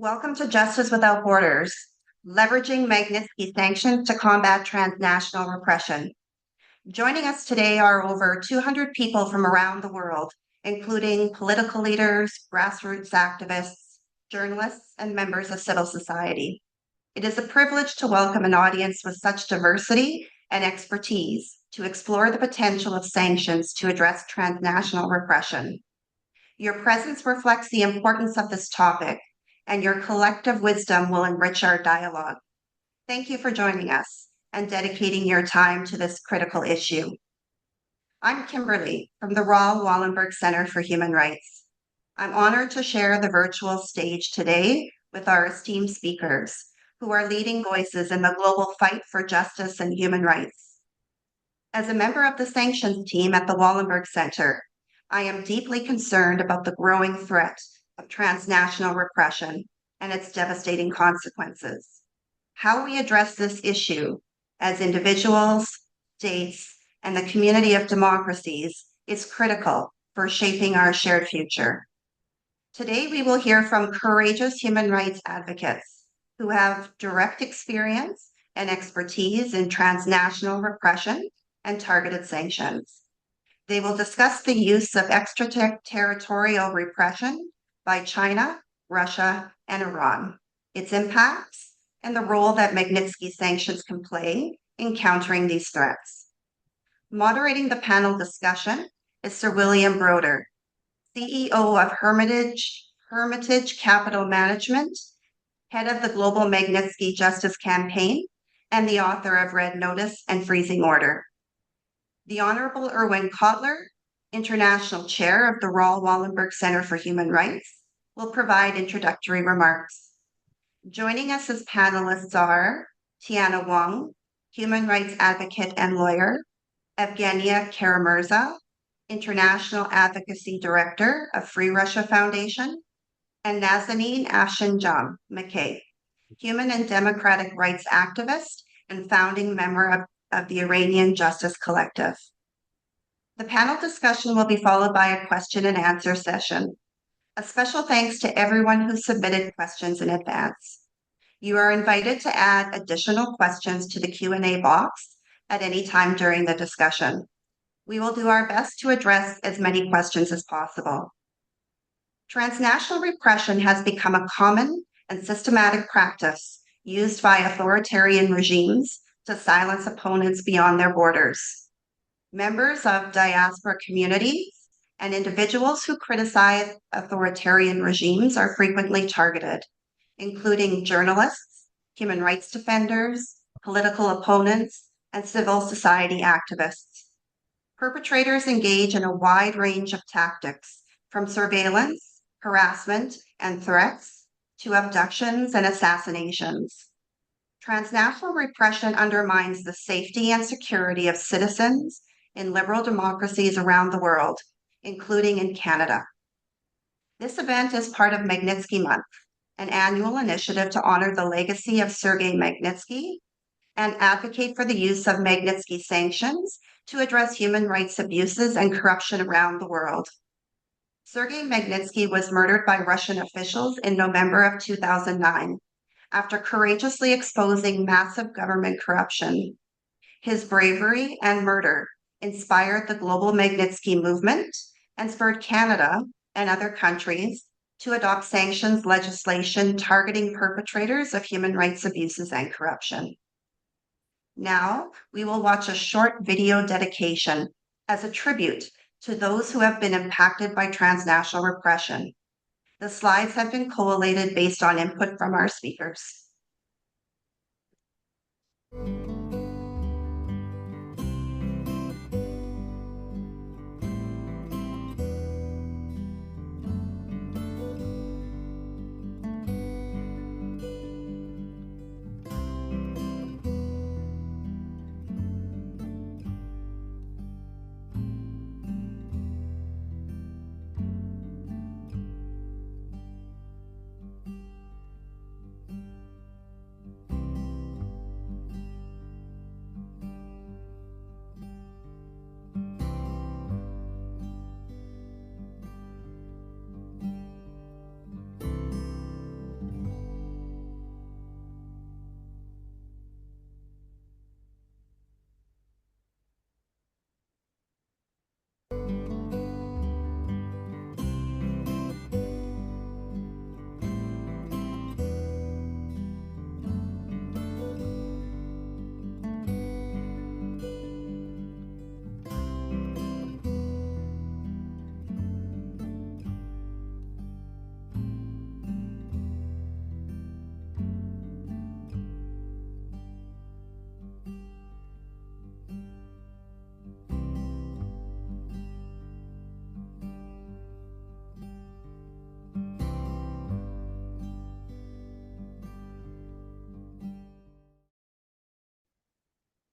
Welcome to Justice Without Borders, leveraging Magnitsky sanctions to combat transnational repression. Joining us today are over 200 people from around the world, including political leaders, grassroots activists, journalists, and members of civil society. It is a privilege to welcome an audience with such diversity and expertise to explore the potential of sanctions to address transnational repression. Your presence reflects the importance of this topic, and your collective wisdom will enrich our dialogue. Thank you for joining us and dedicating your time to this critical issue. I'm Kimberly from the Raoul Wallenberg Center for Human Rights. I'm honored to share the virtual stage today with our esteemed speakers, who are leading voices in the global fight for justice and human rights. As a member of the sanctions team at the Wallenberg Center, I am deeply concerned about the growing threat of transnational repression and its devastating consequences. How we address this issue as individuals, states, and the community of democracies is critical for shaping our shared future. Today, we will hear from courageous human rights advocates who have direct experience and expertise in transnational repression and targeted sanctions. They will discuss the use of extraterritorial repression by China, Russia, and Iran, its impacts, and the role that Magnitsky sanctions can play in countering these threats. Moderating the panel discussion is Sir William Broder, CEO of Hermitage Capital Management, head of the Global Magnitsky Justice Campaign, and the author of Red Notice and Freezing Order. The Honorable Erwin Kotler, International Chair of the Raoul Wallenberg Center for Human Rights, will provide introductory remarks. Joining us as panelists are Tiana Wang, human rights advocate and lawyer, Evgenia Karamirza, International Advocacy Director of Free Russia Foundation, and Nazanin Afshinjam McKay, human and democratic rights activist and founding member of the Iranian Justice Collective. The panel discussion will be followed by a question and answer session. A special thanks to everyone who submitted questions in advance. You are invited to add additional questions to the Q&A box at any time during the discussion. We will do our best to address as many questions as possible. Transnational repression has become a common and systematic practice used by authoritarian regimes to silence opponents beyond their borders. Members of diaspora communities and individuals who criticize authoritarian regimes are frequently targeted, including journalists, human rights defenders, political opponents, and civil society activists. Perpetrators engage in a wide range of tactics, from surveillance, harassment, and threats to abductions and assassinations. Transnational repression undermines the safety and security of citizens in liberal democracies around the world, including in Canada. This event is part of Magnitsky Month, an annual initiative to honor the legacy of Sergei Magnitsky and advocate for the use of Magnitsky sanctions to address human rights abuses and corruption around the world. Sergei Magnitsky was murdered by Russian officials in November of 2009 after courageously exposing massive government corruption. His bravery and murder inspired the global Magnitsky movement and spurred Canada and other countries to adopt sanctions legislation targeting perpetrators of human rights abuses and corruption. Now, we will watch a short video dedication as a tribute to those who have been impacted by transnational repression. The slides have been collated based on input from our speakers.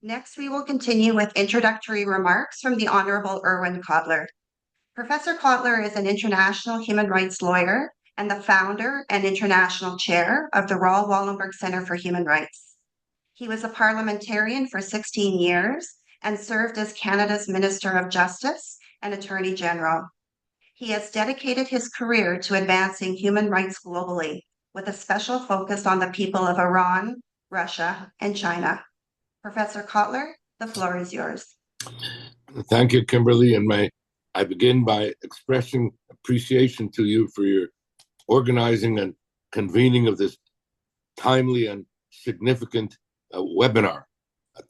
Next, we will continue with introductory remarks from the Honorable Erwin Kotler. Professor Kotler is an international human rights lawyer and the founder and international chair of the Raoul Wallenberg Center for Human Rights. He was a parliamentarian for 16 years and served as Canada's Minister of Justice and Attorney General. He has dedicated his career to advancing human rights globally, with a special focus on the people of Iran, Russia, and China. Professor Kotler, the floor is yours. Thank you, Kimberly, and I begin by expressing appreciation to you for your organizing and convening of this timely and significant webinar.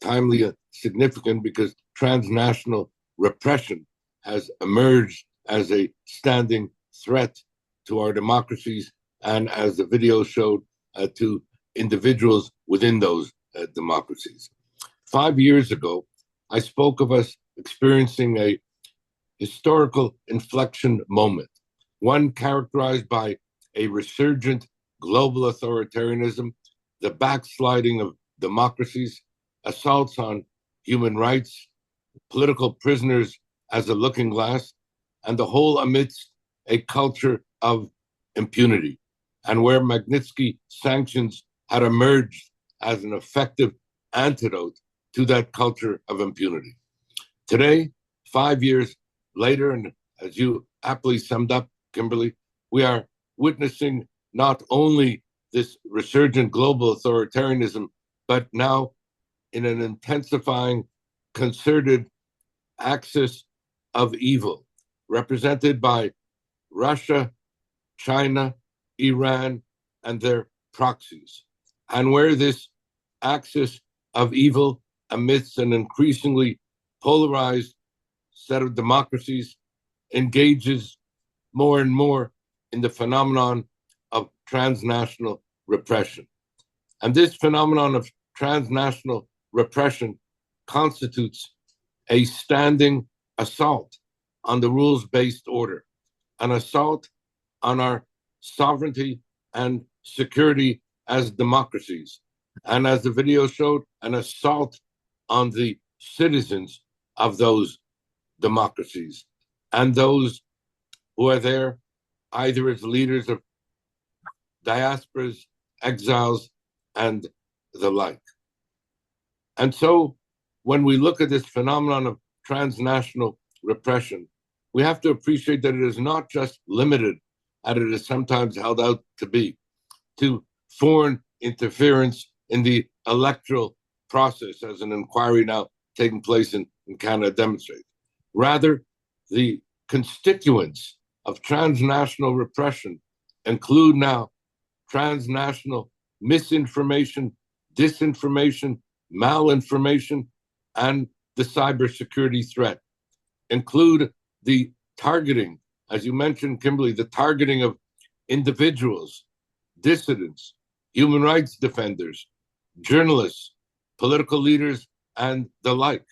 Timely and significant because transnational repression has emerged as a standing threat to our democracies and, as the video showed, to individuals within those democracies. 5 years ago, I spoke of us experiencing a historical inflection moment, one characterized by a resurgent global authoritarianism, the backsliding of democracies, assaults on human rights, political prisoners as a looking glass, and the whole amidst a culture of impunity, and where Magnitsky sanctions had emerged as an effective antidote to that culture of impunity. Today, 5 years later, and as you aptly summed up, Kimberly, we are witnessing not only this resurgent global authoritarianism, but now in an intensifying, concerted axis of evil, represented by Russia, China, Iran, and their proxies. And where this axis of evil, amidst an increasingly polarized set of democracies, engages more and more in the phenomenon of transnational repression. And this phenomenon of transnational repression constitutes a standing assault on the rules-based order, an assault on our sovereignty and security as democracies, and as the video showed, an assault on the citizens of those democracies and those who are there either as leaders of diasporas, exiles, and the like. And so when we look at this phenomenon of transnational repression, we have to appreciate that it is not just limited, as it is sometimes held out to be, to foreign interference in the electoral process, as an inquiry now taking place in Canada demonstrates. Rather, the constituents of transnational repression include now transnational misinformation, disinformation, malinformation, and the cybersecurity threat. Include the targeting, as you mentioned, Kimberly, the targeting of individuals, dissidents, human rights defenders, journalists, political leaders, and the like.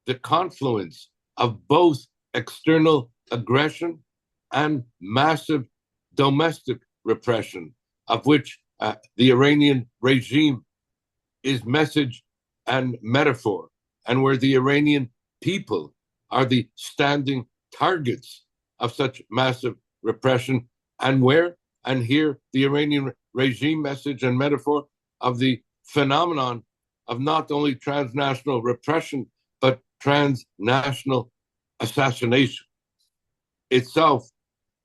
The confluence of both external aggression and massive domestic repression, of which the Iranian regime is message and metaphor, and where the Iranian people are the standing targets of such massive repression, and where, and here, the Iranian regime message and metaphor of the phenomenon of not only transnational repression, but transnational assassination, itself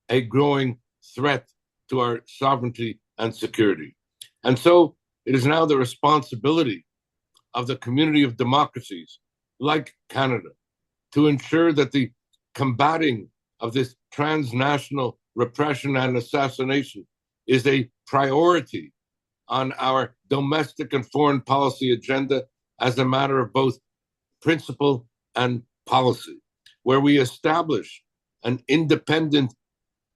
a growing threat to our sovereignty and security. And so it is now the responsibility of the community of democracies like Canada to ensure that the combating of this transnational repression and assassination is a priority on our domestic and foreign policy agenda as a matter of both principle and policy, where we establish an independent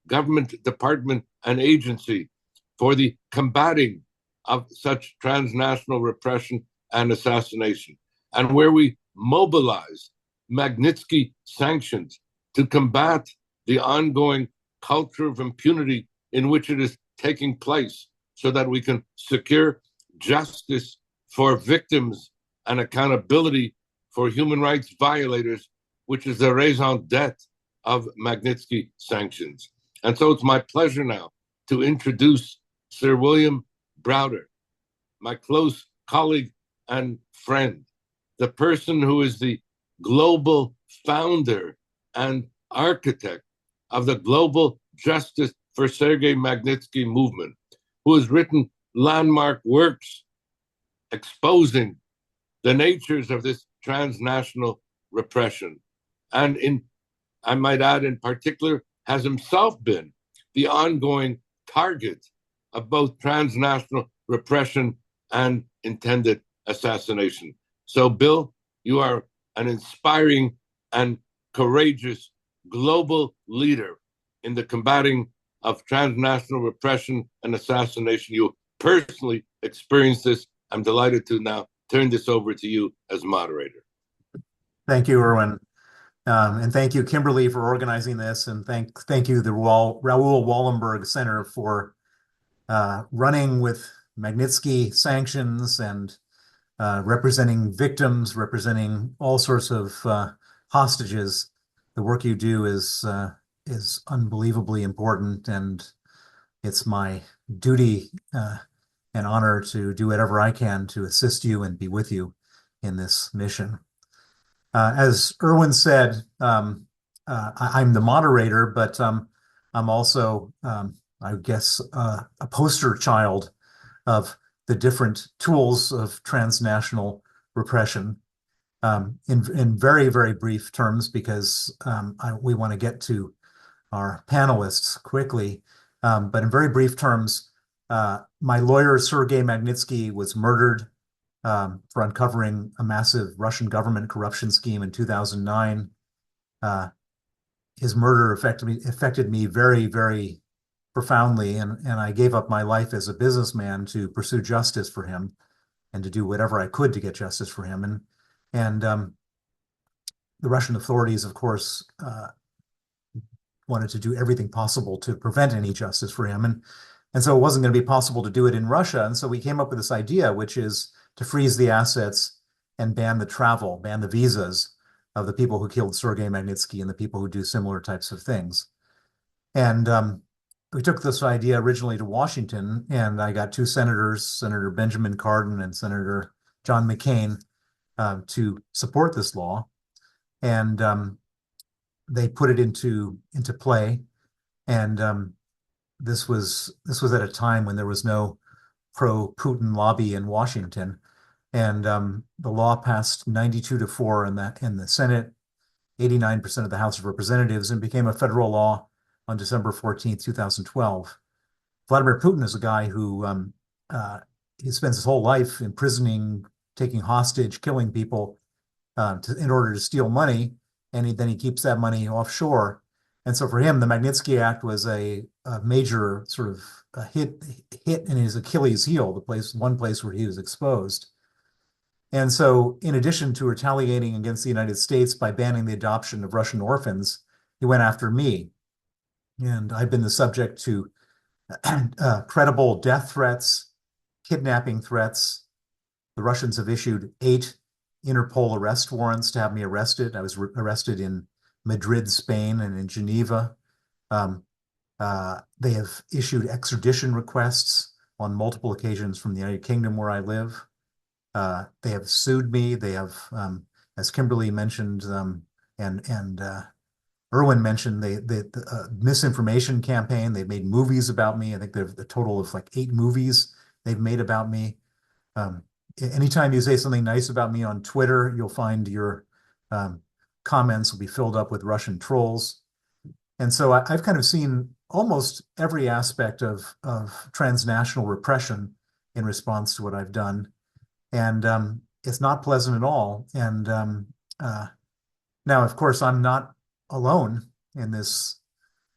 government department and agency for the combating of such transnational repression and assassination, and where we mobilize Magnitsky sanctions to combat the ongoing culture of impunity in which it is taking place, so that we can secure justice for victims and accountability for human rights violators, which is the raison d'etre of Magnitsky sanctions. And so it's my pleasure now to introduce Sir William Browder, my close colleague and friend, the person who is the global founder and architect of the Global Justice for Sergei Magnitsky movement, who has written landmark works exposing the natures of this transnational repression. And I might add, in particular, has himself been the ongoing target of both transnational repression and intended assassination. So, Bill, you are an inspiring and courageous global leader in the combating of transnational repression and assassination. You personally experienced this. I'm delighted to now turn this over to you as moderator. Thank you, Erwin. And thank you, Kimberly, for organizing this. And thank you, the Raoul Wallenberg Center, for running with Magnitsky sanctions and representing victims, representing all sorts of hostages. The work you do is unbelievably important, and it's my duty and honor to do whatever I can to assist you and be with you in this mission. As Erwin said, I'm the moderator, but I'm also, I guess, a poster child of the different tools of transnational repression. In very, very brief terms, because we want to get to our panelists quickly, but in very brief terms, my lawyer, Sergei Magnitsky, was murdered for uncovering a massive Russian government corruption scheme in 2009. His murder affected me very, very profoundly, and I gave up my life as a businessman to pursue justice for him and to do whatever I could to get justice for him. And the Russian authorities, of course, wanted to do everything possible to prevent any justice for him. And so it wasn't going to be possible to do it in Russia. And so we came up with this idea, which is to freeze the assets and ban the travel, ban the visas of the people who killed Sergei Magnitsky and the people who do similar types of things. And we took this idea originally to Washington, and I got two senators, Senator Benjamin Cardin and Senator John McCain, to support this law. And they put it into play. And this was at a time when there was no pro-Putin lobby in Washington. And the law passed 92-4 in the Senate, 89% of the House of Representatives, and became a federal law on December 14th, 2012. Vladimir Putin is a guy who he spends his whole life imprisoning, taking hostage, killing people in order to steal money, and then he keeps that money offshore. And so for him, the Magnitsky Act was a major sort of a hit in his Achilles heel, one place where he was exposed. And so in addition to retaliating against the United States by banning the adoption of Russian orphans, he went after me. And I've been the subject to credible death threats, kidnapping threats. The Russians have issued 8 Interpol arrest warrants to have me arrested. I was arrested in Madrid, Spain, and in Geneva. They have issued extradition requests on multiple occasions from the United Kingdom, where I live. They have sued me. They have, as Kimberly mentioned, and Erwin mentioned, the misinformation campaign. They've made movies about me. I think there's a total of like 8 movies they've made about me. Anytime you say something nice about me on Twitter, you'll find your comments will be filled up with Russian trolls. And so I've kind of seen almost every aspect of transnational repression in response to what I've done. And it's not pleasant at all. And now, of course, I'm not alone in this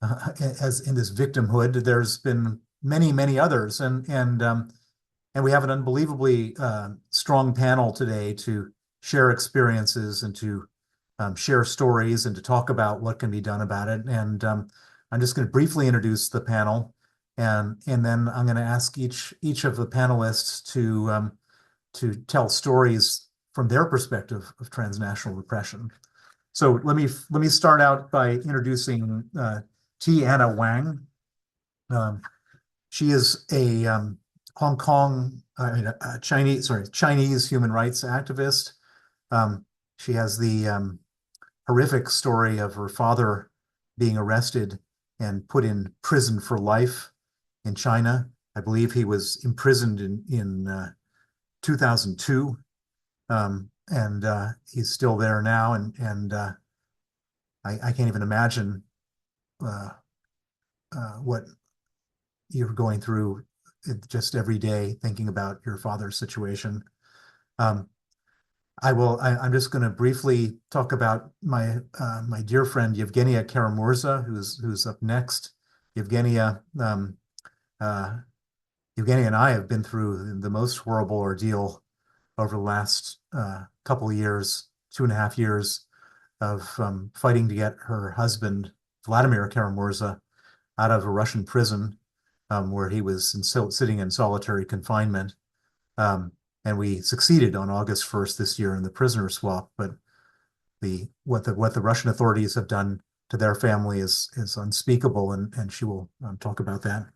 in this victimhood. There's been many, many others, and we have an unbelievably strong panel today to share experiences and to share stories and to talk about what can be done about it. And I'm just going to briefly introduce the panel, and then I'm going to ask each of the panelists to tell stories from their perspective of transnational repression. So let me start out by introducing T. Anna Wang. She is a Hong Kong, Chinese human rights activist. She has the horrific story of her father being arrested and put in prison for life in China. I believe he was imprisoned in 2002, and he's still there now. And I can't even imagine what you're going through just every day thinking about your father's situation. I'm just going to briefly talk about my dear friend Yevgenia Karamurza, who's up next. Yevgenia and I have been through the most horrible ordeal over the last couple of years, 2.5 years of fighting to get her husband, Vladimir Karamurza, out of a Russian prison where he was sitting in solitary confinement. And we succeeded on August 1st this year in the prisoner swap. But what the Russian authorities have done to their family is unspeakable, and she will talk about that.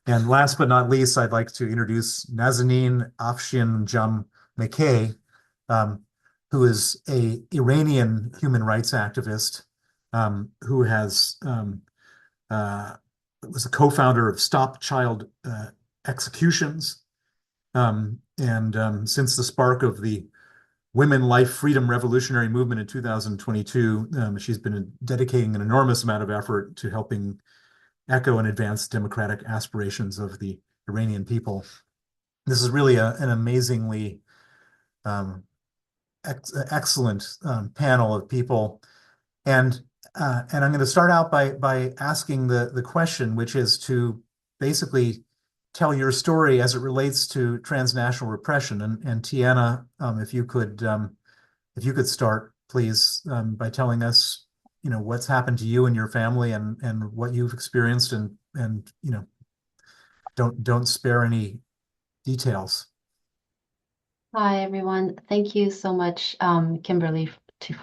And last but not least, I'd like to introduce Nazanin Afshin-Jam-Mekay, who is a Iranian human rights activist who was a co-founder of Stop Child Executions. Since the spark of the Women, Life, Freedom Revolutionary Movement in 2022, she's been dedicating an enormous amount of effort to helping echo and advance democratic aspirations of the Iranian people. This is really an amazingly excellent panel of people. And I'm going to start out by asking the question, which is to basically tell your story as it relates to transnational repression. And Tiana, if you could start, please, by telling us, what's happened to you and your family and what you've experienced, and don't spare any details. Hi, everyone. Thank you so much, Kimberly,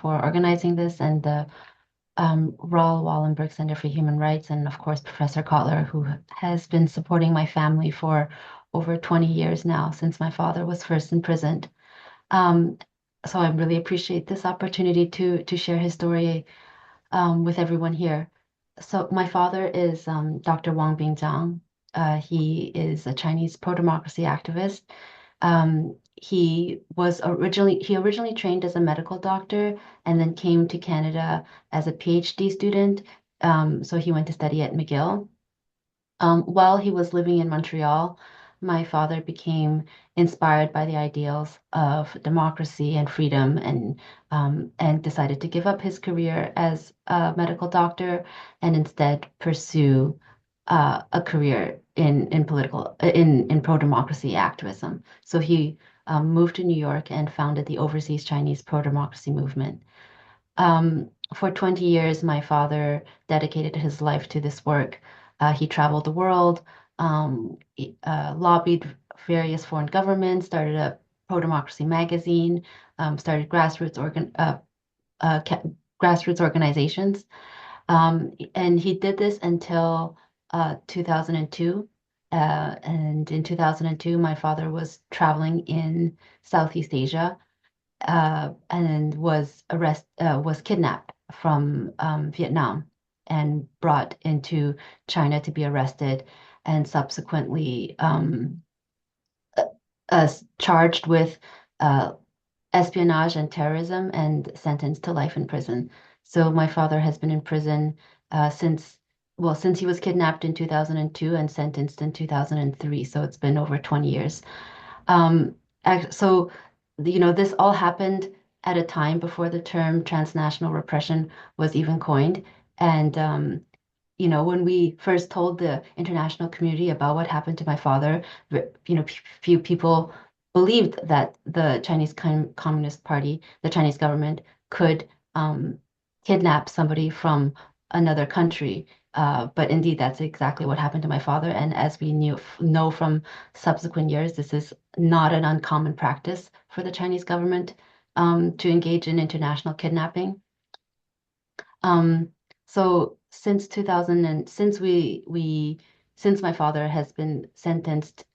for organizing this, and the Raoul Wallenberg Center for Human Rights, and of course, Professor Kotler, who has been supporting my family for over 20 years now, since my father was first imprisoned. So I really appreciate this opportunity to share his story with everyone here. So my father is Dr. Wang Bingjiang. He is a Chinese pro-democracy activist. He originally trained as a medical doctor and then came to Canada as a PhD student. So he went to study at McGill. While he was living in Montreal, my father became inspired by the ideals of democracy and freedom, and decided to give up his career as a medical doctor and instead pursue a career in pro-democracy activism. So he moved to New York and founded the Overseas Chinese Pro-Democracy Movement. For 20 years, my father dedicated his life to this work. He traveled the world, lobbied various foreign governments, started a pro-democracy magazine, started grassroots organizations. And he did this until 2002. And in 2002, my father was traveling in Southeast Asia and was kidnapped from Vietnam and brought into China to be arrested, and subsequently charged with espionage and terrorism and sentenced to life in prison. So my father has been in prison since he was kidnapped in 2002 and sentenced in 2003. So it's been over 20 years. So, this all happened at a time before the term transnational repression was even coined. And, when we first told the international community about what happened to my father, few people believed that the Chinese Communist Party, the Chinese government, could kidnap somebody from another country. But indeed, that's exactly what happened to my father. And as we know from subsequent years, this is not an uncommon practice for the Chinese government. to engage in international kidnapping. So since 2000 and since my father has been sentenced,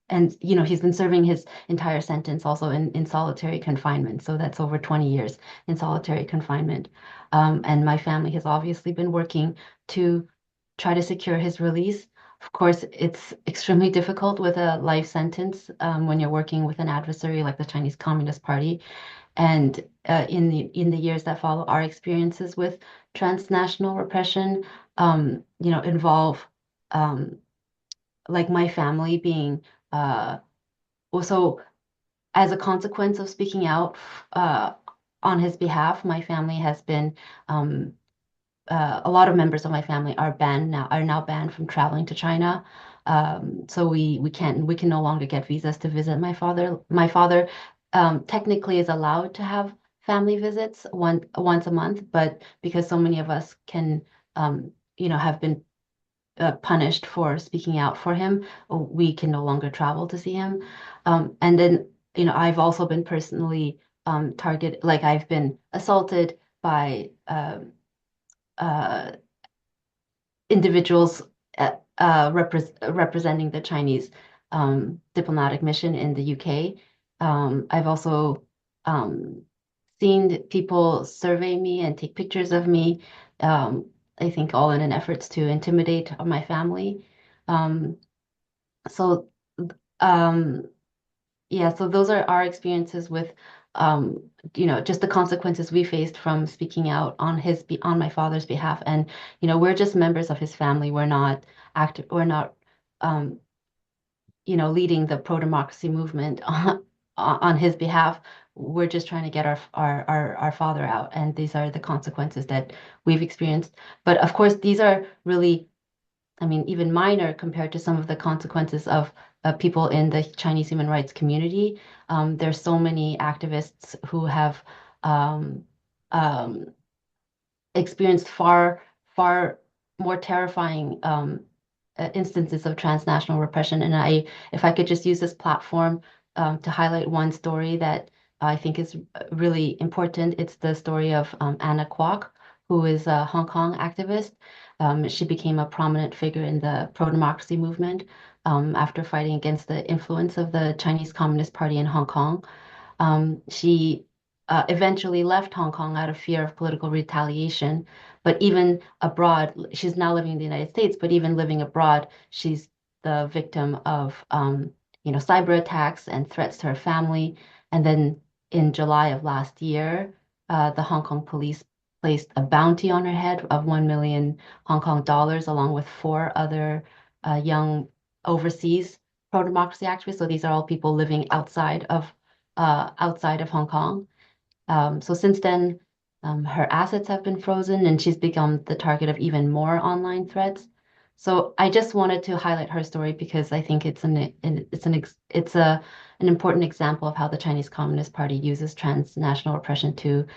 and he's been serving his entire sentence also in solitary confinement. So that's over 20 years in solitary confinement. And my family has obviously been working to try to secure his release. Of course, it's extremely difficult with a life sentence when you're working with an adversary like the Chinese Communist Party. And in the years that follow, our experiences with transnational repression, involve like my family being also as a consequence of speaking out on his behalf. My family has been a lot of members of my family are now banned from traveling to China. So we can no longer get visas to visit my father. My father technically is allowed to have family visits once a month, but because so many of us can have been punished for speaking out for him, we can no longer travel to see him. And then I've also been personally targeted, like I've been assaulted by individuals representing the Chinese diplomatic mission in the UK. I've also seen people survey me and take pictures of me, I think all in an effort to intimidate my family. So yeah, so those are our experiences with just the consequences we faced from speaking out on my father's behalf. And we're just members of his family. We're not leading the pro-democracy movement on his behalf. We're just trying to get our father out, and these are the consequences that we've experienced. But of course, these are really, even minor compared to some of the consequences of people in the Chinese human rights community. There's so many activists who have experienced far more terrifying instances of transnational repression. And if I could just use this platform to highlight one story that I think is really important, it's the story of Anna Kwok, who is a Hong Kong activist. She became a prominent figure in the pro-democracy movement after fighting against the influence of the Chinese Communist Party in Hong Kong. She eventually left Hong Kong out of fear of political retaliation. But even abroad, she's now living in the United States, but even living abroad, she's the victim of cyber attacks and threats to her family. And then in July of last year, the Hong Kong police placed a bounty on her head of 1 million Hong Kong dollars, along with 4 other young overseas pro-democracy activists. So these are all people living outside of Hong Kong. So since then, her assets have been frozen, and she's become the target of even more online threats. So I just wanted to highlight her story because I think it's an important example of how the Chinese Communist Party uses transnational repression to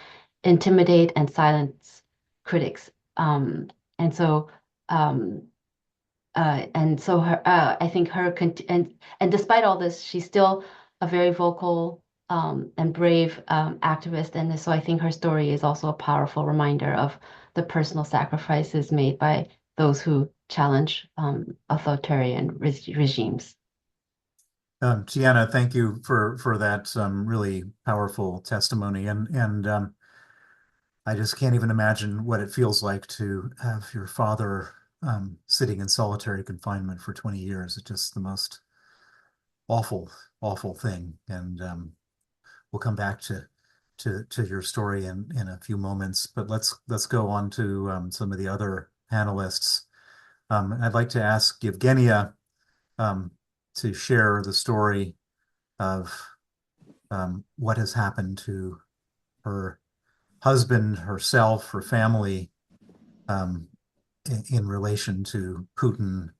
intimidate and silence critics. And so her, I think her and despite all this, she's still a very vocal and brave activist. And so I think her story is also a powerful reminder of the personal sacrifices made by those who challenge authoritarian regimes. Tiana, thank you for that really powerful testimony. And I just can't even imagine what it feels like to have your father sitting in solitary confinement for 20 years. It's just the most awful, awful thing. And we'll come back to your story in a few moments. But let's go on to some of the other panelists. I'd like to ask Evgenia to share the story of what has happened to her husband, herself, her family in relation to Putin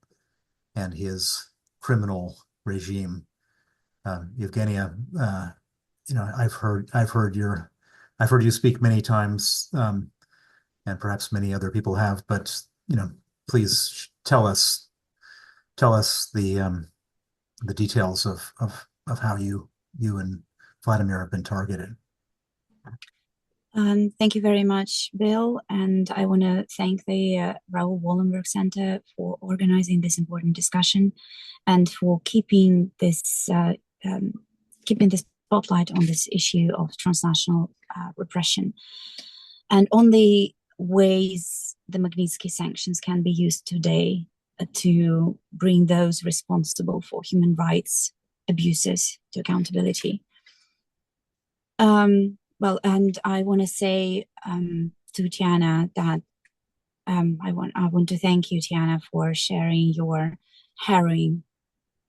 and his criminal regime. Evgenia, I've heard you speak many times, and perhaps many other people have. But please tell us the details of how you and Vladimir have been targeted? Thank you very much, Bill. And I want to thank the Raoul Wallenberg Center for organizing this important discussion and for keeping this spotlight on this issue of transnational repression and on the ways the Magnitsky sanctions can be used today to bring those responsible for human rights abuses to accountability. Well, and I want to say to Tiana that I want to thank you, Tiana, for sharing your harrowing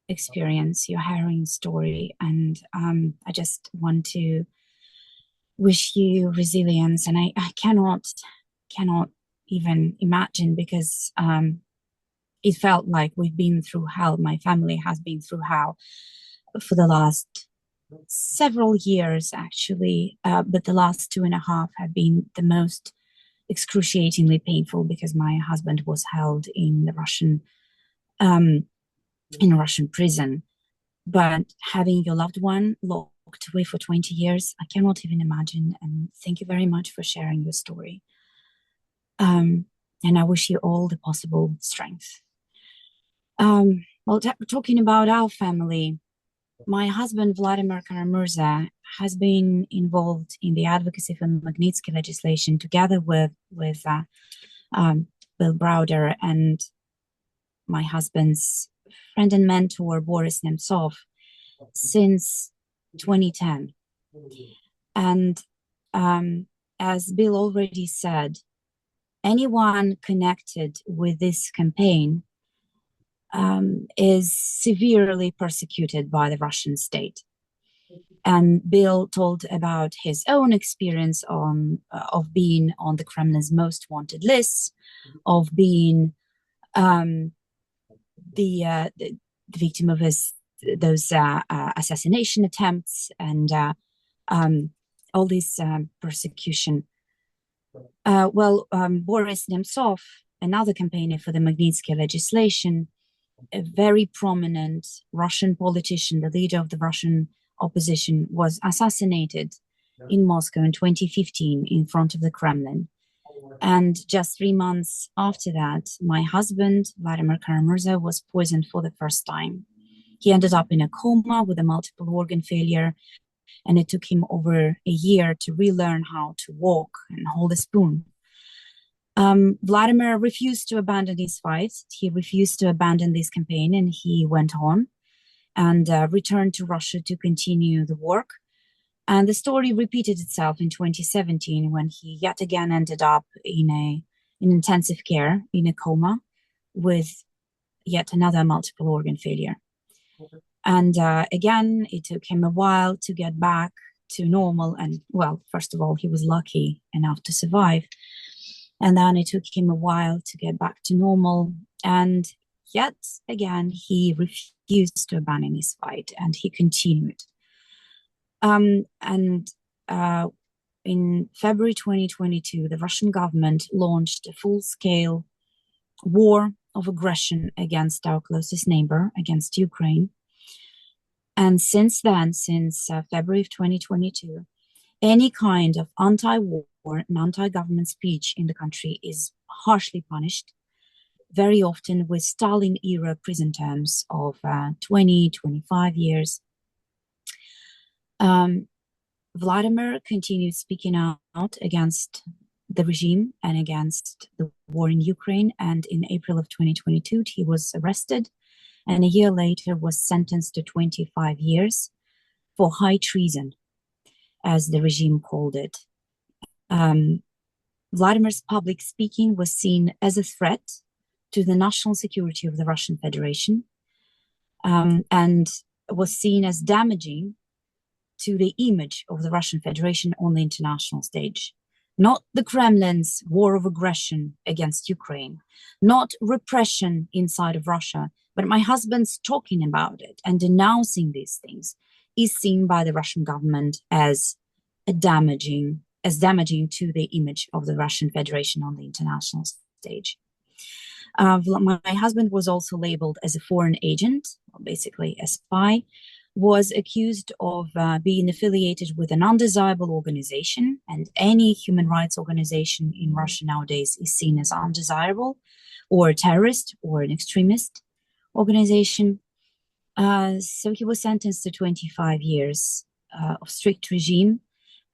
experience, your harrowing story, and I just want to wish you resilience. And I cannot even imagine, because it felt like we've been through hell. My family has been through hell for the last several years, actually, but the last 2.5 have been the most excruciatingly painful, because my husband was held in the Russian in a Russian prison. But having your loved one locked away for 20 years, I cannot even imagine. And thank you very much for sharing your story. And I wish you all the possible strength. Well, talking about our family, my husband, Vladimir Kara-Murza, has been involved in the advocacy for Magnitsky legislation together with Bill Browder and my husband's friend and mentor, Boris Nemtsov, since 2010. And as Bill already said, anyone connected with this campaign is severely persecuted by the Russian state. And Bill told about his own experience of being on the Kremlin's most wanted lists, of being the victim of those assassination attempts, and all this persecution. Boris Nemtsov, another campaigner for the Magnitsky legislation, a very prominent Russian politician, the leader of the Russian opposition, was assassinated in Moscow in 2015 in front of the Kremlin. And just 3 months after that, my husband, Vladimir Kara-Murza, was poisoned for the first time. He ended up in a coma with a multiple organ failure, and it took him over a year to relearn how to walk and hold a spoon. Vladimir refused to abandon his fight. He refused to abandon this campaign, and he went on and returned to Russia to continue the work. And the story repeated itself in 2017, when he yet again ended up in intensive care, in a coma, with yet another multiple organ failure. And again, it took him a while to get back to normal. And well, first of all, he was lucky enough to survive. And then it took him a while to get back to normal. And yet again, he refused to abandon his fight, and he continued. In February 2022, the Russian government launched a full-scale war of aggression against our closest neighbor, against Ukraine. And since then, since February of 2022, any kind of anti-war and anti-government speech in the country is harshly punished, very often with Stalin-era prison terms of 20, 25 years. Vladimir continued speaking out against the regime and against the war in Ukraine. And in April of 2022, he was arrested, and a year later was sentenced to 25 years for high treason, as the regime called it. Vladimir's public speaking was seen as a threat to the national security of the Russian Federation, and was seen as damaging to the image of the Russian Federation on the international stage. Not the Kremlin's war of aggression against Ukraine, not repression inside of Russia, but my husband's talking about it and denouncing these things is seen by the Russian government as damaging to the image of the Russian Federation on the international stage. My husband was also labeled as a foreign agent, basically a spy, was accused of being affiliated with an undesirable organization, and any human rights organization in Russia nowadays is seen as undesirable or a terrorist or an extremist organization. So he was sentenced to 25 years of strict regime,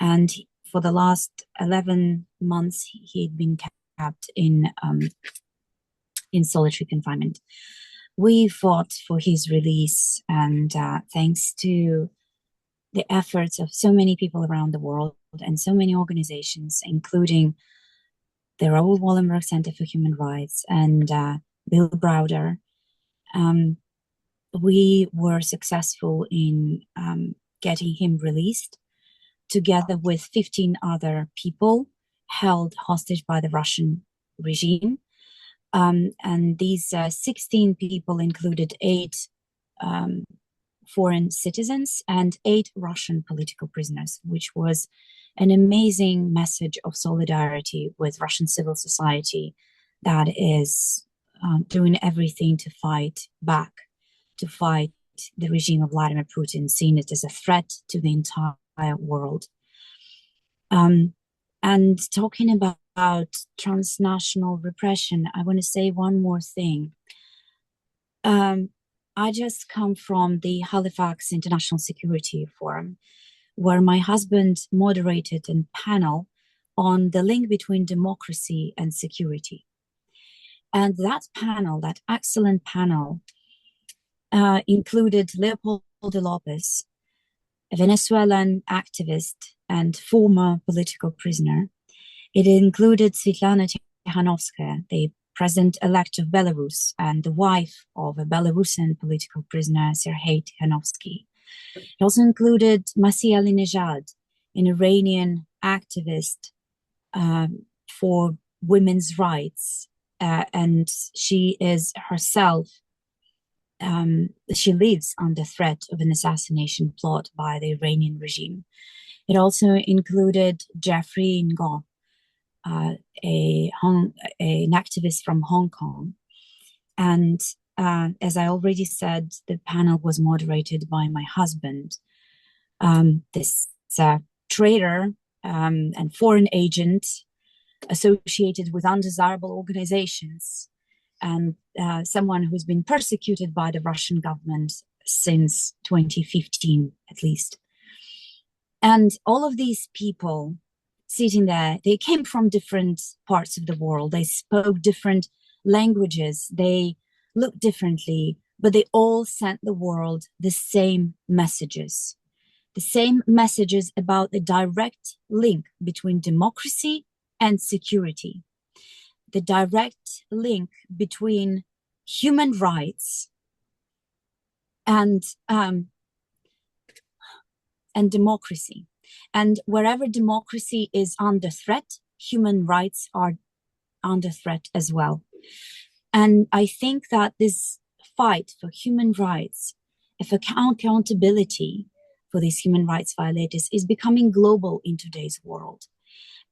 and for the last 11 months he'd been kept in solitary confinement. We fought for his release, and thanks to the efforts of so many people around the world and so many organizations, including the Raoul Wallenberg Center for Human Rights and Bill Browder, we were successful in getting him released, together with 15 other people held hostage by the Russian regime. And these 16 people included 8 foreign citizens and 8 Russian political prisoners, which was an amazing message of solidarity with Russian civil society that is doing everything to fight back, to fight the regime of Vladimir Putin, seeing it as a threat to the entire world. And talking about transnational repression, I want to say one more thing. I just come from the Halifax International Security Forum, where my husband moderated a panel on the link between democracy and security. And that panel, that excellent panel, included Leopoldo Lopez, a Venezuelan activist and former political prisoner. It included Svetlana Tikhanovskaya, the president-elect of Belarus and the wife of a Belarusian political prisoner, Sergei Tikhanovsky. It also included Masih Alinejad, an Iranian activist for women's rights, and she is herself, she lives under threat of an assassination plot by the Iranian regime. It also included Jeffrey Ngo, an activist from Hong Kong. And as I already said, the panel was moderated by my husband, this traitor and foreign agent associated with undesirable organizations, and someone who's been persecuted by the Russian government since 2015, at least. And all of these people sitting there, they came from different parts of the world. They spoke different languages. They looked differently, but they all sent the world the same messages about the direct link between democracy and security, the direct link between human rights and democracy. And wherever democracy is under threat, human rights are under threat as well. And I think that this fight for human rights, for accountability for these human rights violators, is becoming global in today's world.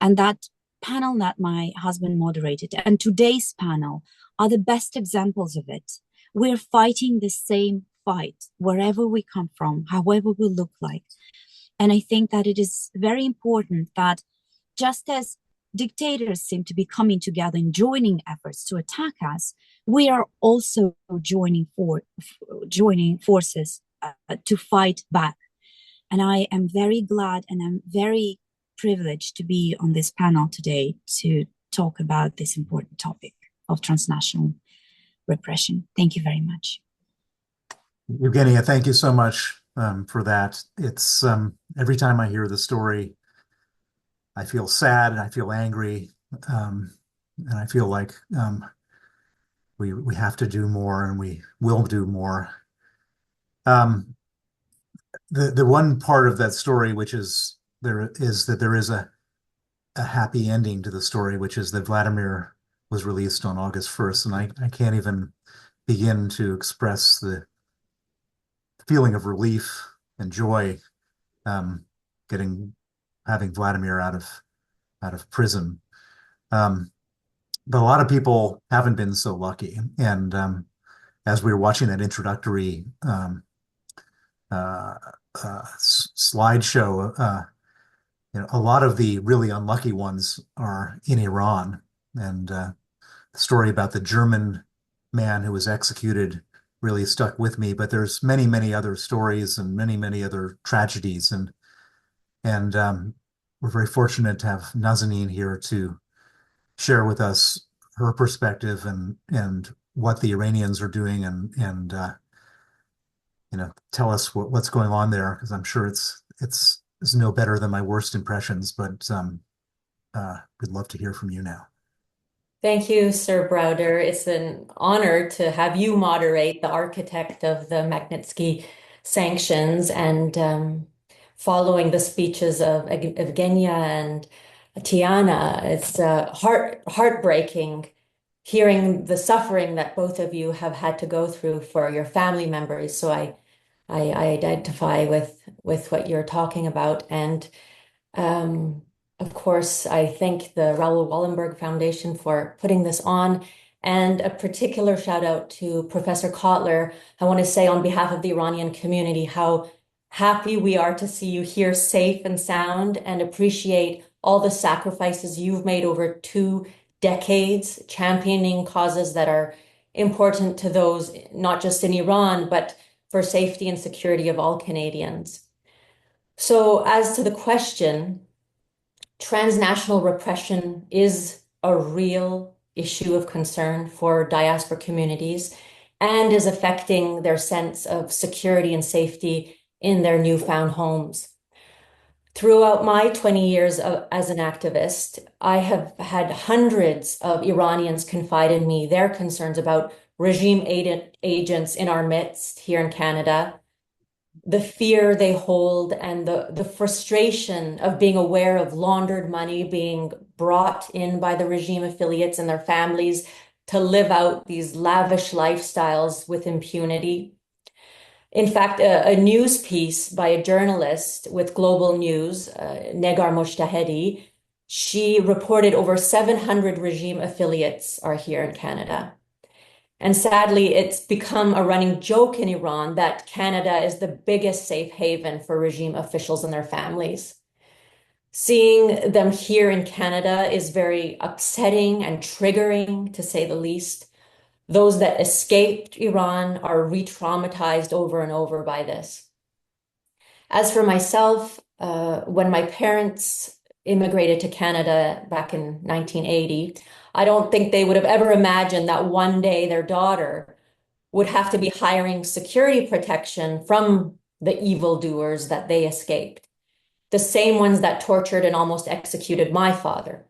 And that panel that my husband moderated and today's panel are the best examples of it. We're fighting the same fight wherever we come from, however we look like. And I think that it is very important that just as dictators seem to be coming together and joining efforts to attack us, we are also joining forces to fight back. And I am very glad and I'm very privileged to be on this panel today to talk about this important topic of transnational repression. Thank you very much. Evgenia, thank you so much for that. It's every time I hear the story, I feel sad and I feel angry, and I feel like we have to do more and we will do more. The one part of that story which is there is a happy ending to the story, which is that Vladimir was released on August 1st, and I can't even begin to express the feeling of relief and joy having Vladimir out of prison. But a lot of people haven't been so lucky. And as we were watching that introductory slideshow. A lot of the really unlucky ones are in Iran, and the story about the German man who was executed really stuck with me. But there's many, many other stories and many, many other tragedies, and we're very fortunate to have Nazanin here to share with us her perspective and what the Iranians are doing, and tell us what's going on there, because I'm sure it's no better than my worst impressions, but we'd love to hear from you now. Thank you, Sir Browder. It's an honor to have you moderate, the architect of the Magnitsky sanctions, and following the speeches of Evgenia and Tiana. It's heartbreaking hearing the suffering that both of you have had to go through for your family members. So I identify with what you're talking about, and of course, I thank the Raoul Wallenberg Foundation for putting this on, and a particular shout out to Professor Kotler. I want to say on behalf of the Iranian community how happy we are to see you here safe and sound, and appreciate all the sacrifices you've made over 2 decades championing causes that are important to those not just in Iran, but for safety and security of all Canadians. So as to the question, transnational repression is a real issue of concern for diaspora communities and is affecting their sense of security and safety in their newfound homes. Throughout my 20 years as an activist, I have had hundreds of Iranians confide in me their concerns about regime agents in our midst here in Canada, the fear they hold, and the frustration of being aware of laundered money being brought in by the regime affiliates and their families to live out these lavish lifestyles with impunity. In fact, a news piece by a journalist with Global News, Negar Moshtahedi, she reported over 700 regime affiliates are here in Canada. And sadly, it's become a running joke in Iran that Canada is the biggest safe haven for regime officials and their families. Seeing them here in Canada is very upsetting and triggering, to say the least. Those that escaped Iran are re-traumatized over and over by this. As for myself, when my parents immigrated to Canada back in 1980, I don't think they would have ever imagined that one day their daughter would have to be hiring security protection from the evildoers that they escaped, the same ones that tortured and almost executed my father.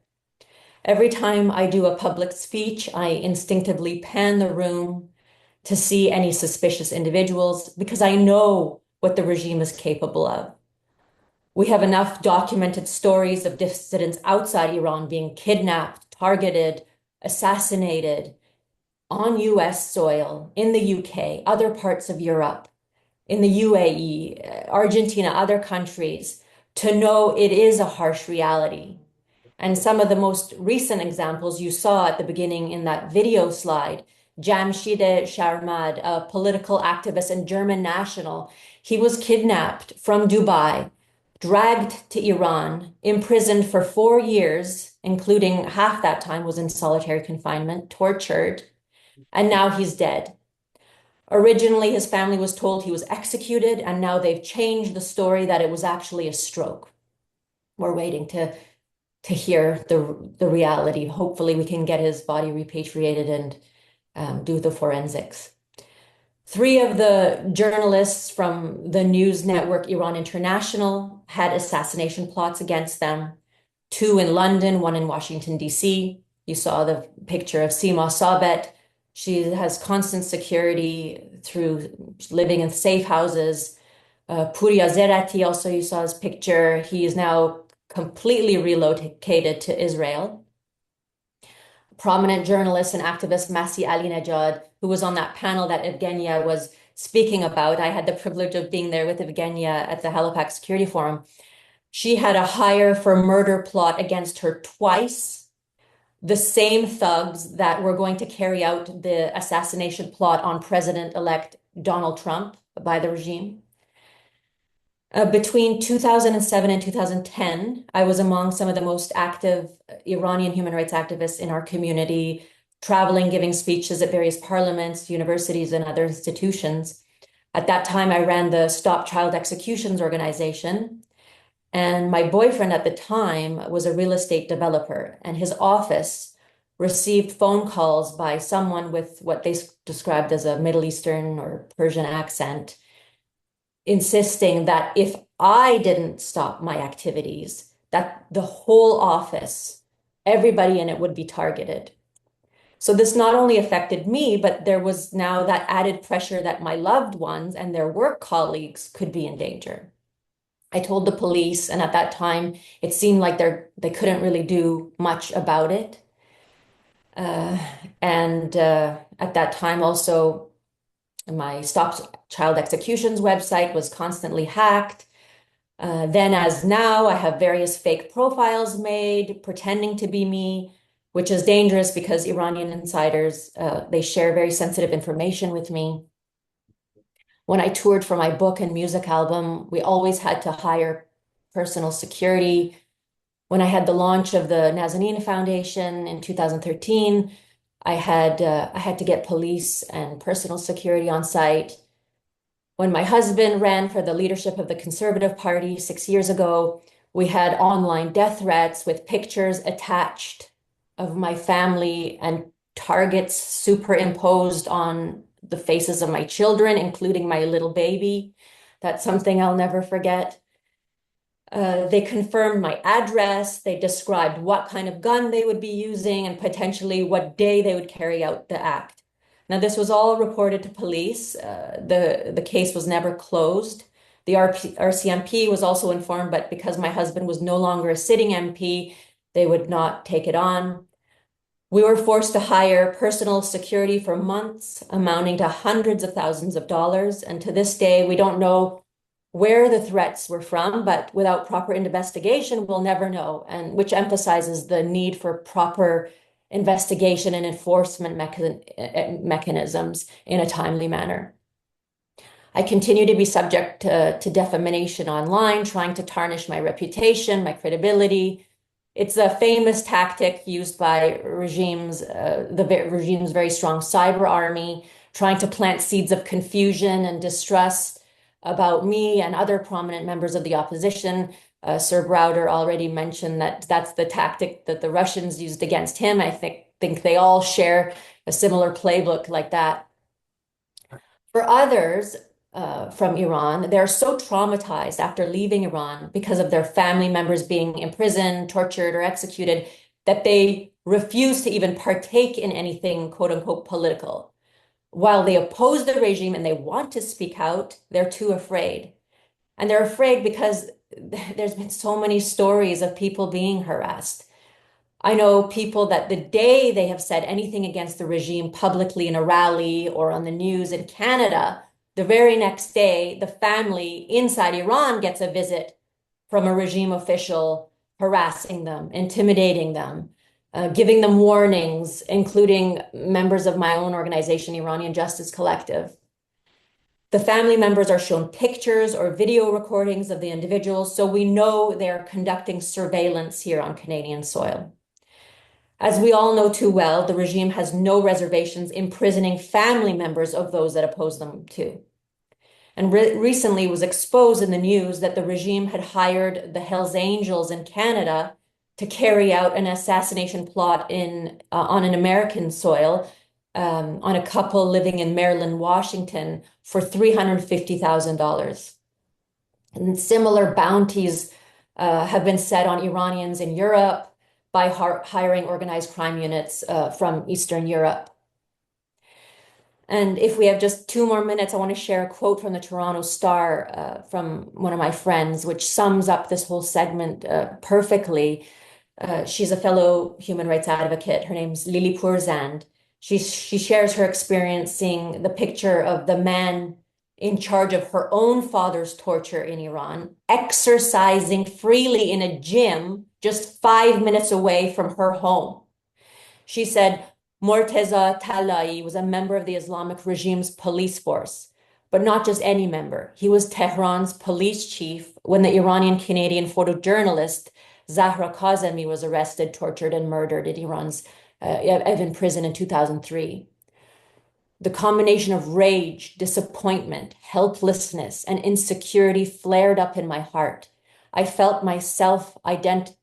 Every time I do a public speech, I instinctively pan the room to see any suspicious individuals because I know what the regime is capable of. We have enough documented stories of dissidents outside Iran being kidnapped, targeted, assassinated on US soil, in the UK, other parts of Europe, in the UAE, Argentina, other countries, to know it is a harsh reality. And some of the most recent examples you saw at the beginning in that video slide, Jamshid Sharmad, a political activist and German national, he was kidnapped from Dubai, dragged to Iran, imprisoned for 4 years, including half that time was in solitary confinement, tortured, and now he's dead. Originally, his family was told he was executed, and now they've changed the story that it was actually a stroke. We're waiting to hear the reality. Hopefully we can get his body repatriated and do the forensics. 3 of the journalists from the news network Iran International had assassination plots against them. 2 in London, 1 in Washington, D.C. You saw the picture of Sima Sabet. She has constant security through living in safe houses. Puria Zerati, also you saw his picture. He is now completely relocated to Israel. Prominent journalist and activist Masih Alinejad, who was on that panel that Evgenia was speaking about. I had the privilege of being there with Evgenia at the Halifax Security Forum. She had a hire for murder plot against her twice. The same thugs that were going to carry out the assassination plot on President-elect Donald Trump by the regime. Between 2007 and 2010, I was among some of the most active Iranian human rights activists in our community, traveling, giving speeches at various parliaments, universities, and other institutions. At that time, I ran the Stop Child Executions organization. And my boyfriend at the time was a real estate developer, and his office received phone calls by someone with what they described as a Middle Eastern or Persian accent, insisting that if I didn't stop my activities, that the whole office, everybody in it would be targeted. So this not only affected me, but there was now that added pressure that my loved ones and their work colleagues could be in danger. I told the police, and at that time, it seemed like they couldn't really do much about it. At that time also, my Stop Child Executions website was constantly hacked. Then as now, I have various fake profiles made, pretending to be me, which is dangerous because Iranian insiders, they share very sensitive information with me. When I toured for my book and music album, we always had to hire personal security. When I had the launch of the Nazanin Foundation in 2013, I had to get police and personal security on site. When my husband ran for the leadership of the Conservative Party 6 years ago, we had online death threats with pictures attached of my family and targets superimposed on the faces of my children, including my little baby. That's something I'll never forget. They confirmed my address. They described what kind of gun they would be using and potentially what day they would carry out the act. Now, this was all reported to police. The case was never closed. The RCMP was also informed, but because my husband was no longer a sitting MP, they would not take it on. We were forced to hire personal security for months, amounting to hundreds of thousands of dollars. And to this day, we don't know where the threats were from, but without proper investigation, we'll never know, and which emphasizes the need for proper investigation and enforcement mechanisms in a timely manner. I continue to be subject to defamation online, trying to tarnish my reputation, my credibility. It's a famous tactic used by regimes, the regime's very strong cyber army, trying to plant seeds of confusion and distrust about me and other prominent members of the opposition. Sir Browder already mentioned that that's the tactic that the Russians used against him. I think they all share a similar playbook like that. For others from Iran, they're so traumatized after leaving Iran because of their family members being imprisoned, tortured, or executed that they refuse to even partake in anything quote unquote political. While they oppose the regime and they want to speak out, they're too afraid. And they're afraid because there's been so many stories of people being harassed. I know people that the day they have said anything against the regime publicly in a rally or on the news in Canada, the very next day, the family inside Iran gets a visit from a regime official harassing them, intimidating them, giving them warnings, including members of my own organization, Iranian Justice Collective. The family members are shown pictures or video recordings of the individuals, so we know they're conducting surveillance here on Canadian soil. As we all know too well, the regime has no reservations imprisoning family members of those that oppose them too. And recently it was exposed in the news that the regime had hired the Hells Angels in Canada to carry out an assassination plot on an American soil on a couple living in Maryland, Washington for $350,000. And similar bounties have been set on Iranians in Europe by hiring organized crime units from Eastern Europe. And if we have just 2 more minutes, I want to share a quote from the Toronto Star from one of my friends, which sums up this whole segment perfectly. She's a fellow human rights advocate. Her name's Lily Pourzand. She shares her experience seeing the picture of the man in charge of her own father's torture in Iran, exercising freely in a gym just 5 minutes away from her home. She said, Morteza Talai was a member of the Islamic regime's police force. but not just any member. He was Tehran's police chief when the Iranian-Canadian photojournalist Zahra Kazemi was arrested, tortured, and murdered at Iran's Evin prison in 2003. The combination of rage, disappointment, helplessness, and insecurity flared up in my heart. I felt my self-identity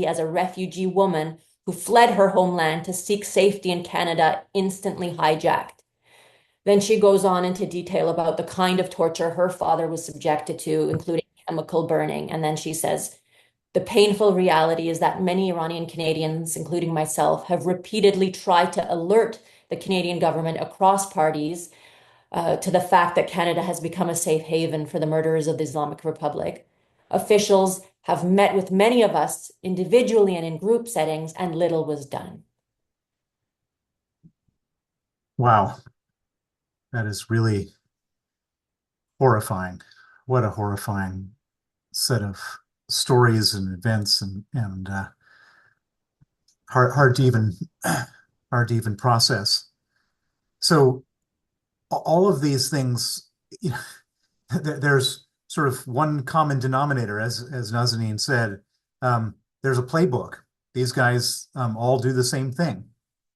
as a refugee woman who fled her homeland to seek safety in Canada instantly hijacked. Then she goes on into detail about the kind of torture her father was subjected to, including chemical burning. And then she says, the painful reality is that many Iranian Canadians, including myself, have repeatedly tried to alert the Canadian government across parties to the fact that Canada has become a safe haven for the murderers of the Islamic Republic. Officials have met with many of us individually and in group settings, and little was done. Wow. That is really horrifying. What a horrifying set of stories and events, and hard to even process. So all of these things, you know, there's sort of one common denominator, as Nazanin said. There's a playbook. These guys all do the same thing.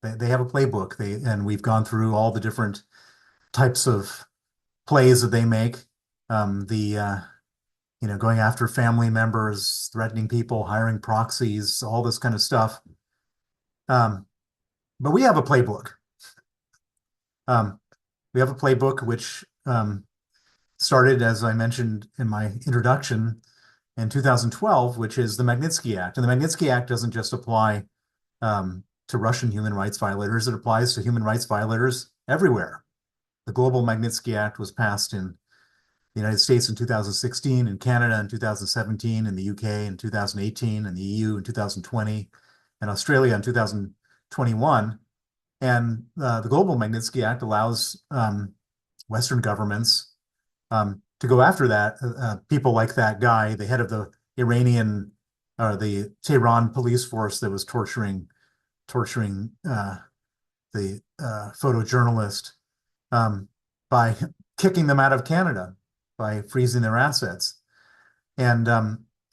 They have a playbook. And we've gone through all the different types of plays that they make. Going after family members, threatening people, hiring proxies, all this kind of stuff. But we have a playbook. We have a playbook which started, as I mentioned in my introduction, in 2012, which is the Magnitsky Act. And the Magnitsky Act doesn't just apply to Russian human rights violators. It applies to human rights violators everywhere. The Global Magnitsky Act was passed in the United States in 2016, in Canada in 2017, in the UK in 2018, in the EU in 2020, and Australia in 2021. And the Global Magnitsky Act allows Western governments to go after that people like that guy, the head of the Iranian or the Tehran police force that was torturing the photojournalist by kicking them out of Canada, by freezing their assets, and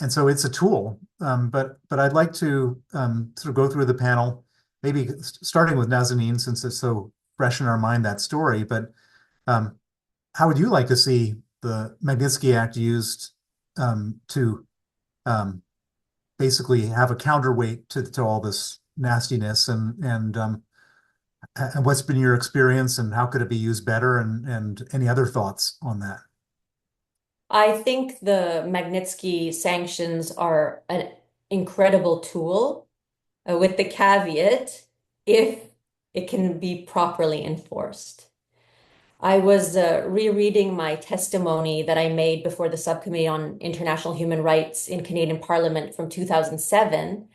so it's a tool. But I'd like to sort of go through the panel, maybe starting with Nazanin, since it's so fresh in our mind, that story. But how would you like to see the Magnitsky Act used to basically have a counterweight to all this nastiness, and what's been your experience, and how could it be used better, and any other thoughts on that? I think the Magnitsky sanctions are an incredible tool, with the caveat if it can be properly enforced. I was rereading my testimony that I made before the Subcommittee on International Human Rights in Canadian Parliament from 2007,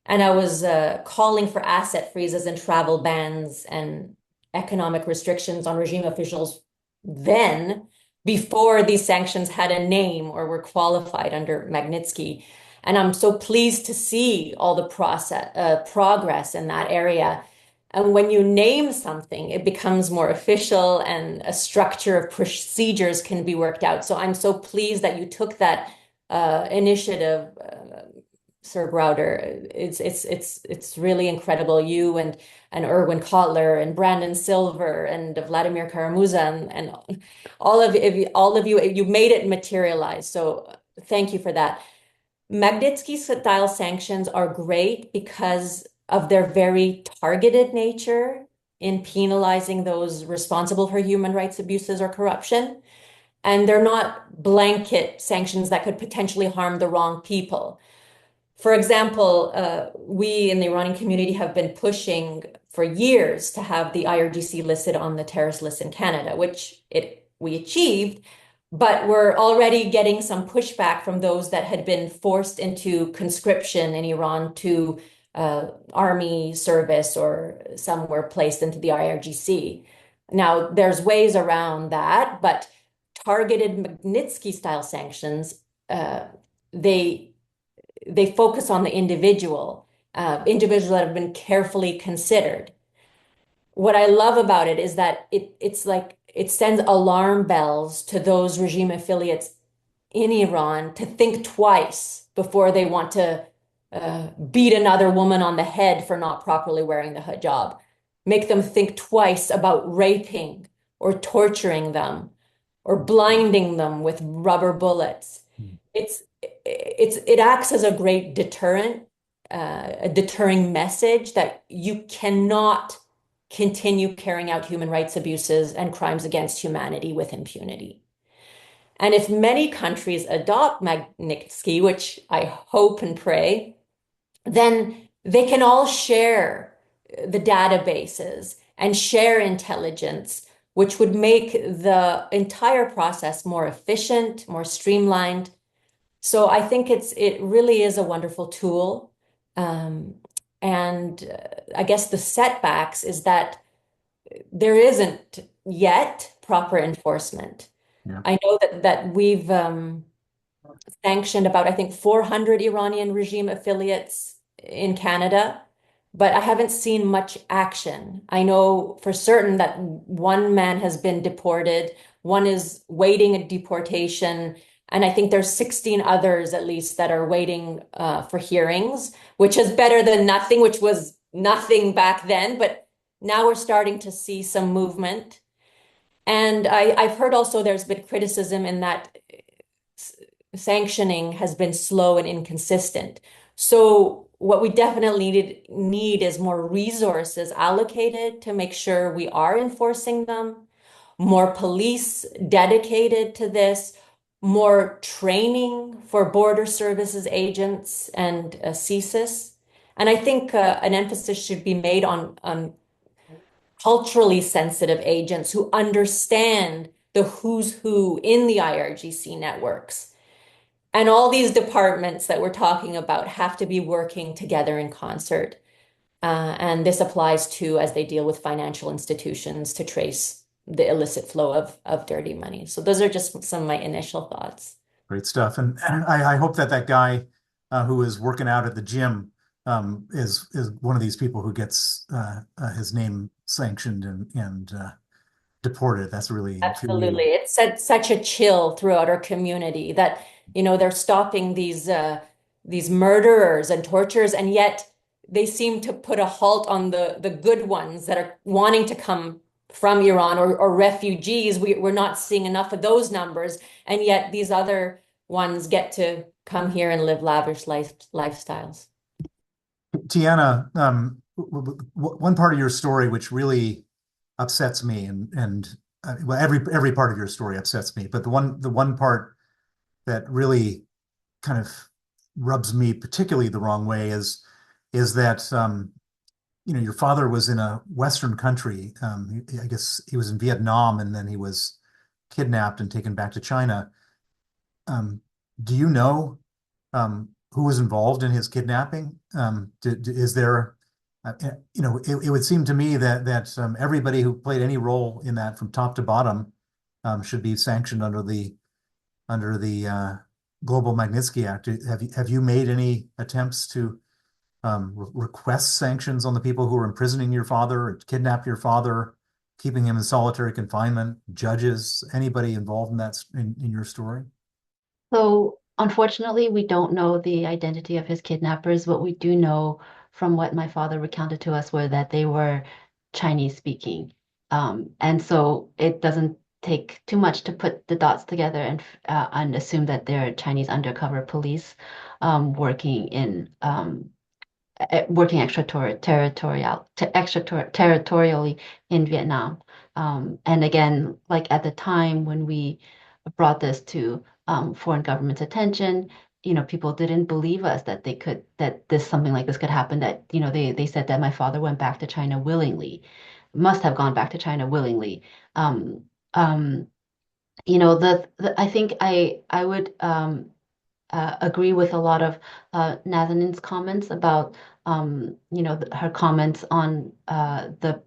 and I was calling for asset freezes and travel bans and economic restrictions on regime officials then, before these sanctions had a name or were qualified under Magnitsky. And I'm so pleased to see all the progress in that area. And when you name something, it becomes more official and a structure of procedures can be worked out. So I'm so pleased that you took that initiative, Sir Browder. It's really incredible. You and Erwin Kotler and Brandon Silver and Vladimir Karamuza and all of you made it materialize. So thank you for that. Magnitsky-style sanctions are great because of their very targeted nature in penalizing those responsible for human rights abuses or corruption. And they're not blanket sanctions that could potentially harm the wrong people. For example, we in the Iranian community have been pushing for years to have the IRGC listed on the terrorist list in Canada, which we achieved, but we're already getting some pushback from those that had been forced into conscription in Iran to army service or somewhere placed into the IRGC. Now, there's ways around that, but targeted Magnitsky-style sanctions, they focus on the individuals that have been carefully considered. What I love about it is that it's like it sends alarm bells to those regime affiliates in Iran to think twice before they want to beat another woman on the head for not properly wearing the hijab. Make them think twice about raping or torturing them or blinding them with rubber bullets. It acts as a great deterrent, a deterring message that you cannot continue carrying out human rights abuses and crimes against humanity with impunity. And if many countries adopt Magnitsky, which I hope and pray, then they can all share the databases and share intelligence, which would make the entire process more efficient, more streamlined. So I think it really is a wonderful tool. And I guess the setbacks is that there isn't yet proper enforcement. Yeah. I know that we've sanctioned about, I think, 400 Iranian regime affiliates in Canada, but I haven't seen much action. I know for certain that one man has been deported, one is waiting a deportation, and I think there's 16 others at least that are waiting for hearings, which is better than nothing, which was nothing back then, but now we're starting to see some movement. And I've heard also there's been criticism in that sanctioning has been slow and inconsistent. So what we definitely need is more resources allocated to make sure we are enforcing them, more police dedicated to this, more training for border services agents and CSIS. And I think an emphasis should be made on culturally sensitive agents who understand the who's who in the IRGC networks. And all these departments that we're talking about have to be working together in concert. And this applies to as they deal with financial institutions to trace the illicit flow of dirty money. So those are just some of my initial thoughts. Great stuff. And I hope that guy who is working out at the gym is one of these people who gets his name sanctioned and deported. That's really Absolutely. It sent such a chill throughout our community that, they're stopping these murderers and torturers, and yet they seem to put a halt on the good ones that are wanting to come from Iran or refugees. We're not seeing enough of those numbers, and yet these other ones get to come here and live lavish lifestyles. Tiana, one part of your story which really upsets me, and well, every part of your story upsets me, but the one part that really kind of rubs me particularly the wrong way is that your father was in a Western country. I guess he was in Vietnam, and then he was kidnapped and taken back to China. Do you know who was involved in his kidnapping? Is there, it would seem to me that everybody who played any role in that from top to bottom should be sanctioned under the Global Magnitsky Act. Have you made any attempts to request sanctions on the people who are imprisoning your father, kidnapped your father, keeping him in solitary confinement, judges, anybody involved in that in your story? So unfortunately, we don't know the identity of his kidnappers. What we do know from what my father recounted to us were that they were Chinese speaking. And so it doesn't take too much to put the dots together and assume that they're Chinese undercover police working extraterritorially in Vietnam. And again, like at the time when we brought this to foreign government's attention, people didn't believe us that something like this could happen. That they said that my father went back to China willingly, must have gone back to China willingly. I think I would agree with a lot of Nazanin's comments about her comments on the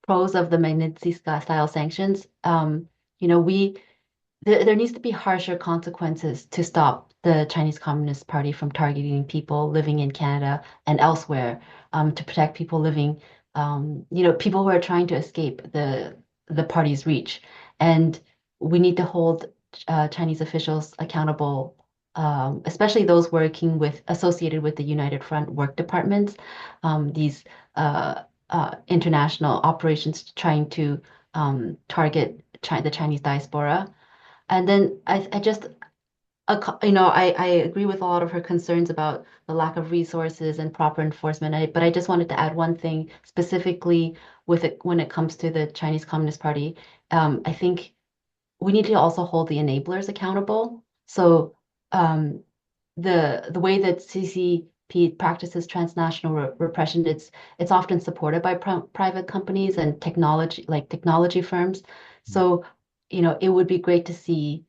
pros of the Magnitsky-style sanctions. There needs to be harsher consequences to stop the Chinese Communist Party from targeting people living in Canada and elsewhere, to protect people living people who are trying to escape the party's reach. And we need to hold Chinese officials accountable, especially those associated with the United Front work departments, these international operations trying to target the Chinese diaspora. And then I agree with a lot of her concerns about the lack of resources and proper enforcement. But I just wanted to add one thing specifically when it comes to the Chinese Communist Party. I think we need to also hold the enablers accountable. So the way that CCP practices transnational repression, it's often supported by private companies and technology firms. So it would be great to see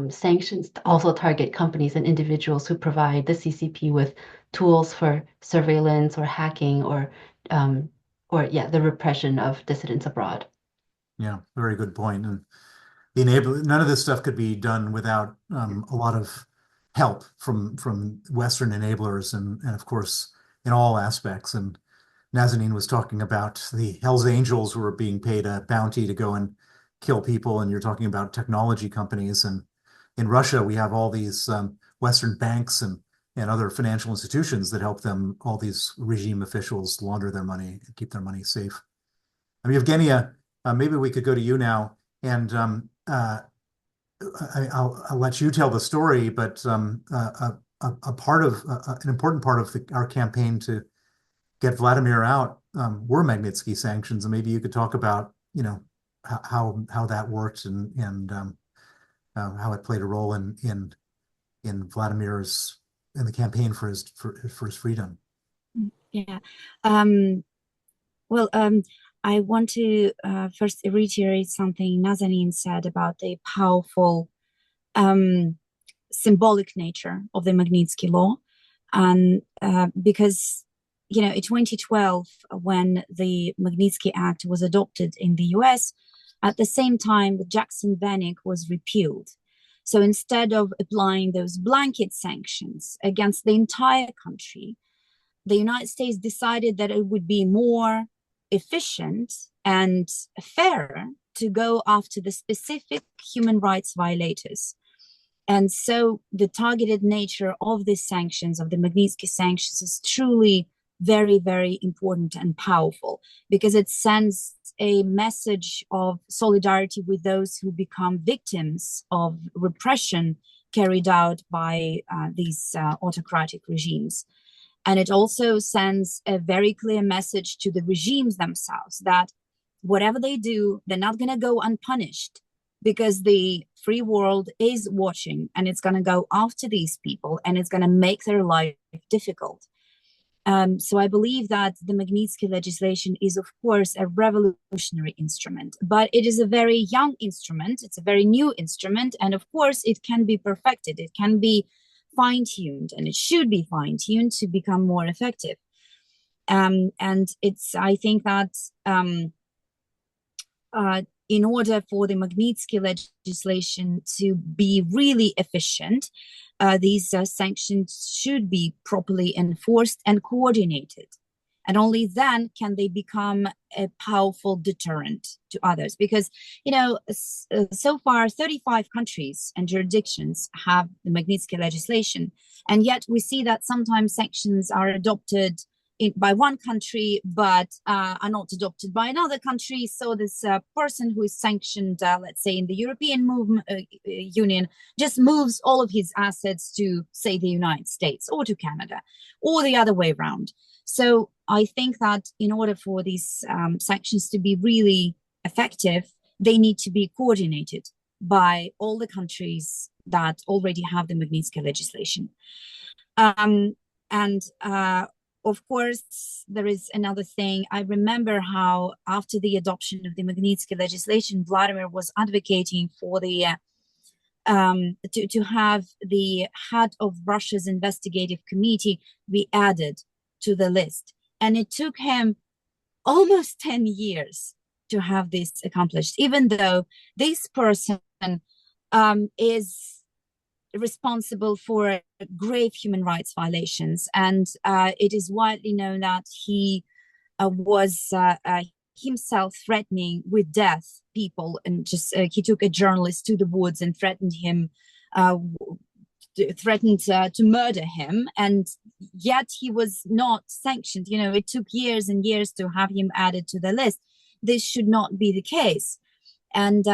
sanctions also target companies and individuals who provide the CCP with tools for surveillance or hacking or the repression of dissidents abroad. Yeah, very good point. And none of this stuff could be done without a lot of help from Western enablers and of course in all aspects. And Nazanin was talking about the Hells Angels who were being paid a bounty to go and kill people, and you're talking about technology companies. And in Russia, we have all these Western banks and other financial institutions that help all these regime officials launder their money and keep their money safe. I mean, Evgenia, maybe we could go to you now, and I'll let you tell the story, but an important part of our campaign to get Vladimir out were Magnitsky sanctions, and maybe you could talk about how that worked and how it played a role in Vladimir's in the campaign for his freedom. Yeah. Well, I want to first reiterate something Nazanin said about the powerful symbolic nature of the Magnitsky Law, and because in 2012, when the Magnitsky Act was adopted in the US, at the same time, the Jackson-Vanik was repealed. So instead of applying those blanket sanctions against the entire country, the United States decided that it would be more efficient and fairer to go after the specific human rights violators. And so the targeted nature of the sanctions, of the Magnitsky sanctions, is truly very, very important and powerful, because it sends a message of solidarity with those who become victims of repression carried out by these autocratic regimes. And it also sends a very clear message to the regimes themselves that whatever they do, they're not going to go unpunished, because the free world is watching, and it's going to go after these people, and it's going to make their life difficult. So I believe that the Magnitsky legislation is, of course, a revolutionary instrument, but it is a very young instrument. It's a very new instrument. And of course, it can be perfected. It can be fine-tuned, and it should be fine-tuned to become more effective. And I think that in order for the Magnitsky legislation to be really efficient, these sanctions should be properly enforced and coordinated. And only then can they become a powerful deterrent to others. Because, so far, 35 countries and jurisdictions have the Magnitsky legislation. And yet we see that sometimes sanctions are adopted by one country, but are not adopted by another country. So this person who is sanctioned, let's say in the European Union, just moves all of his assets to, say, the United States or to Canada, or the other way around. So I think that in order for these sanctions to be really effective, they need to be coordinated by all the countries that already have the Magnitsky legislation. Of course, there is another thing. I remember how after the adoption of the Magnitsky legislation, Vladimir was advocating for the to have the head of Russia's investigative committee be added to the list. And it took him almost 10 years to have this accomplished, even though this person is responsible for grave human rights violations. And it is widely known that he was himself threatening with death people, and just he took a journalist to the woods and threatened him, to murder him, and yet he was not sanctioned. It took years and years to have him added to the list. This should not be the case. And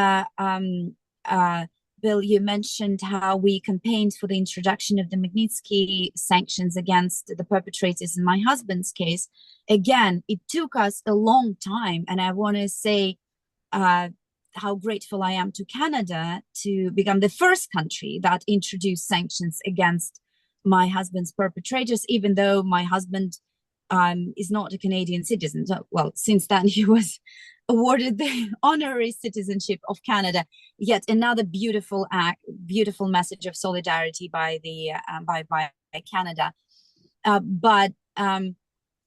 Bill, you mentioned how we campaigned for the introduction of the Magnitsky sanctions against the perpetrators in my husband's case. Again, it took us a long time, and I want to say how grateful I am to Canada to become the first country that introduced sanctions against my husband's perpetrators, even though my husband is not a Canadian citizen. So, well, since then he was awarded the honorary citizenship of Canada. Yet another beautiful act, beautiful message of solidarity by the by Canada. But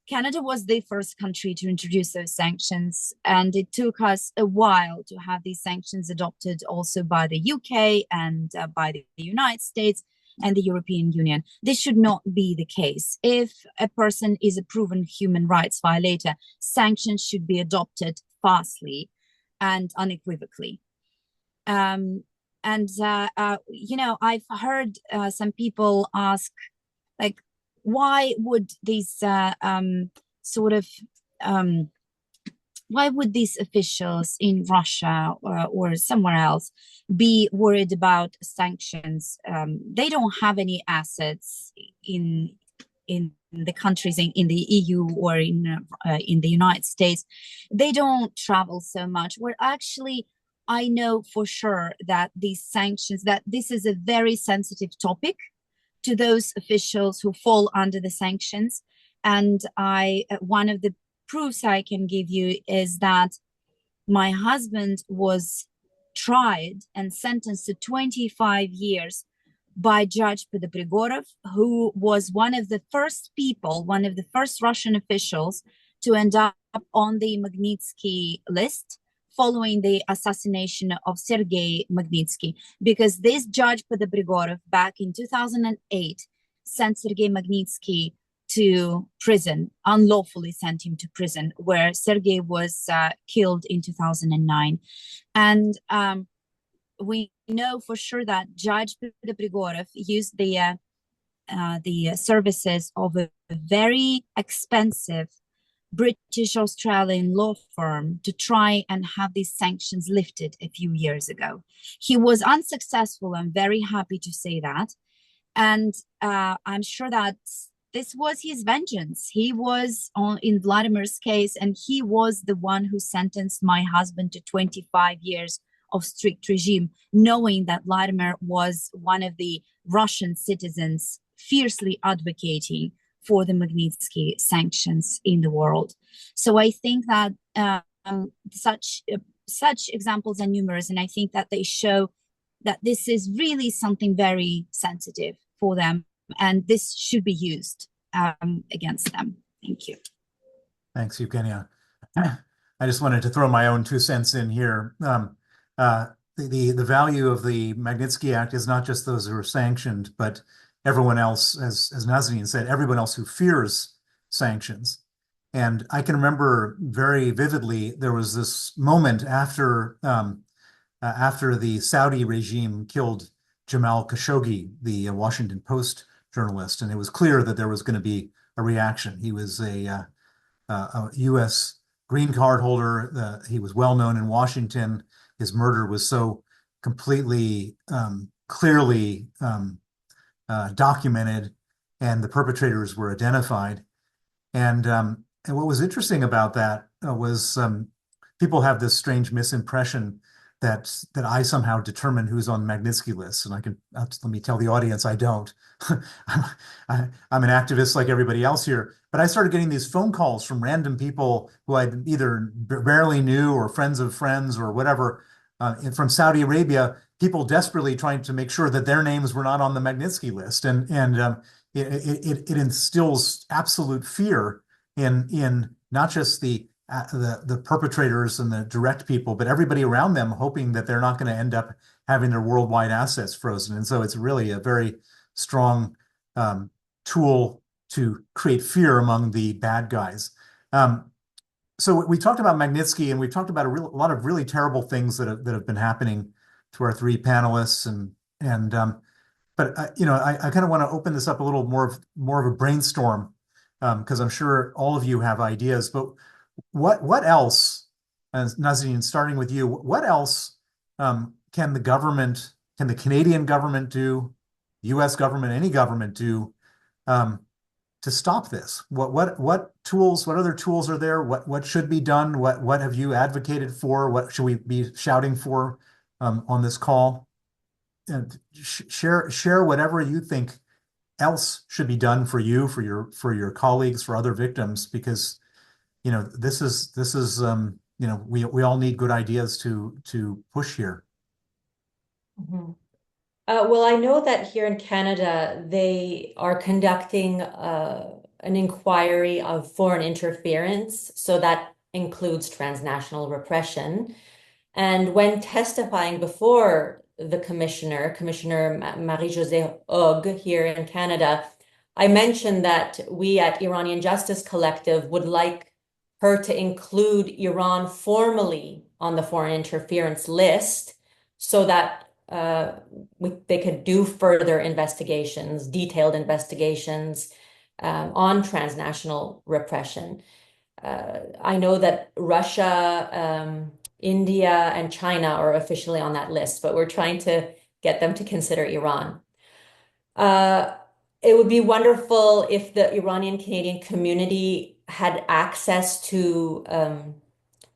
Canada was the first country to introduce those sanctions, and it took us a while to have these sanctions adopted also by the UK and by the United States and the European Union. This should not be the case. If a person is a proven human rights violator, sanctions should be adopted fastly and unequivocally. I've heard some people ask, like, why would these why would these officials in Russia or somewhere else be worried about sanctions? They don't have any assets in the countries in the EU or in the United States. They don't travel so much. I know for sure that these sanctions, that this is a very sensitive topic to those officials who fall under the sanctions. And one of the proofs I can give you is that my husband was tried and sentenced to 25 years by Judge Podbrigorov, who was one of the first Russian officials to end up on the Magnitsky list following the assassination of Sergei Magnitsky, because this Judge Podbrigorov back in 2008 sent Sergei Magnitsky to prison, unlawfully sent him to prison, where Sergei was killed in 2009. And we know for sure that Judge Podbrigorov used the services of a very expensive British-Australian law firm to try and have these sanctions lifted a few years ago. He was unsuccessful. I'm very happy to say that. And I'm sure that this was his vengeance. He was in Vladimir's case, and he was the one who sentenced my husband to 25 years of strict regime, knowing that Vladimir was one of the Russian citizens fiercely advocating for the Magnitsky sanctions in the world. So I think that such examples are numerous, and I think that they show that this is really something very sensitive for them, and this should be used against them. Thank you. Thanks, Eugenia. I just wanted to throw my own 2 cents in here. The value of the Magnitsky Act is not just those who are sanctioned, but everyone else, as Nazanin said, everyone else who fears sanctions. And I can remember very vividly, there was this moment after the Saudi regime killed Jamal Khashoggi, the Washington Post journalist, and it was clear that there was going to be a reaction. He was a U.S. green card holder. He was well known in Washington. His murder was so completely, clearly documented, and the perpetrators were identified. And what was interesting about that was people have this strange misimpression that I somehow determine who's on Magnitsky lists, and let me tell the audience I don't. I'm an activist like everybody else here, but I started getting these phone calls from random people who I either barely knew or friends of friends or whatever, from Saudi Arabia, people desperately trying to make sure that their names were not on the Magnitsky list, and it instills absolute fear in not just the perpetrators and the direct people, but everybody around them, hoping that they're not going to end up having their worldwide assets frozen. And so it's really a very strong tool to create fear among the bad guys. so we talked about Magnitsky, and we've talked about a lot of really terrible things that have been happening to our three panelists, and but I kind of want to open this up a little more of a brainstorm, because I'm sure all of you have ideas. But what else, Nazanin, starting with you, what else can the Canadian government do, the U.S. government, any government do to stop this? What tools, what other tools are there? What should be done? What have you advocated for? What should we be shouting for on this call? And share whatever you think else should be done for you, for your colleagues, for other victims, because this is we all need good ideas to push here. Mhm. Well, I know that here in Canada, they are conducting an inquiry of foreign interference. So that includes transnational repression. And when testifying before the Commissioner Marie-Josée Hogg here in Canada, I mentioned that we at Iranian Justice Collective would like her to include Iran formally on the foreign interference list so that they could do further investigations, detailed investigations on transnational repression. I know that Russia, India, and China are officially on that list, but we're trying to get them to consider Iran. It would be wonderful if the Iranian Canadian community had access to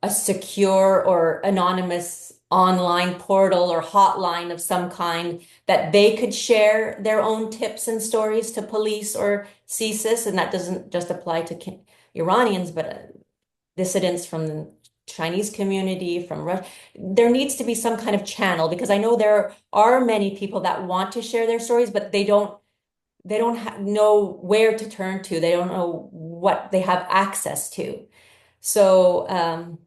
a secure or anonymous online portal or hotline of some kind that they could share their own tips and stories to police or CSIS. And that doesn't just apply to Iranians, but dissidents from the Chinese community, from Russia. There needs to be some kind of channel, because I know there are many people that want to share their stories, but they don't know where to turn to. They don't know what they have access to. So,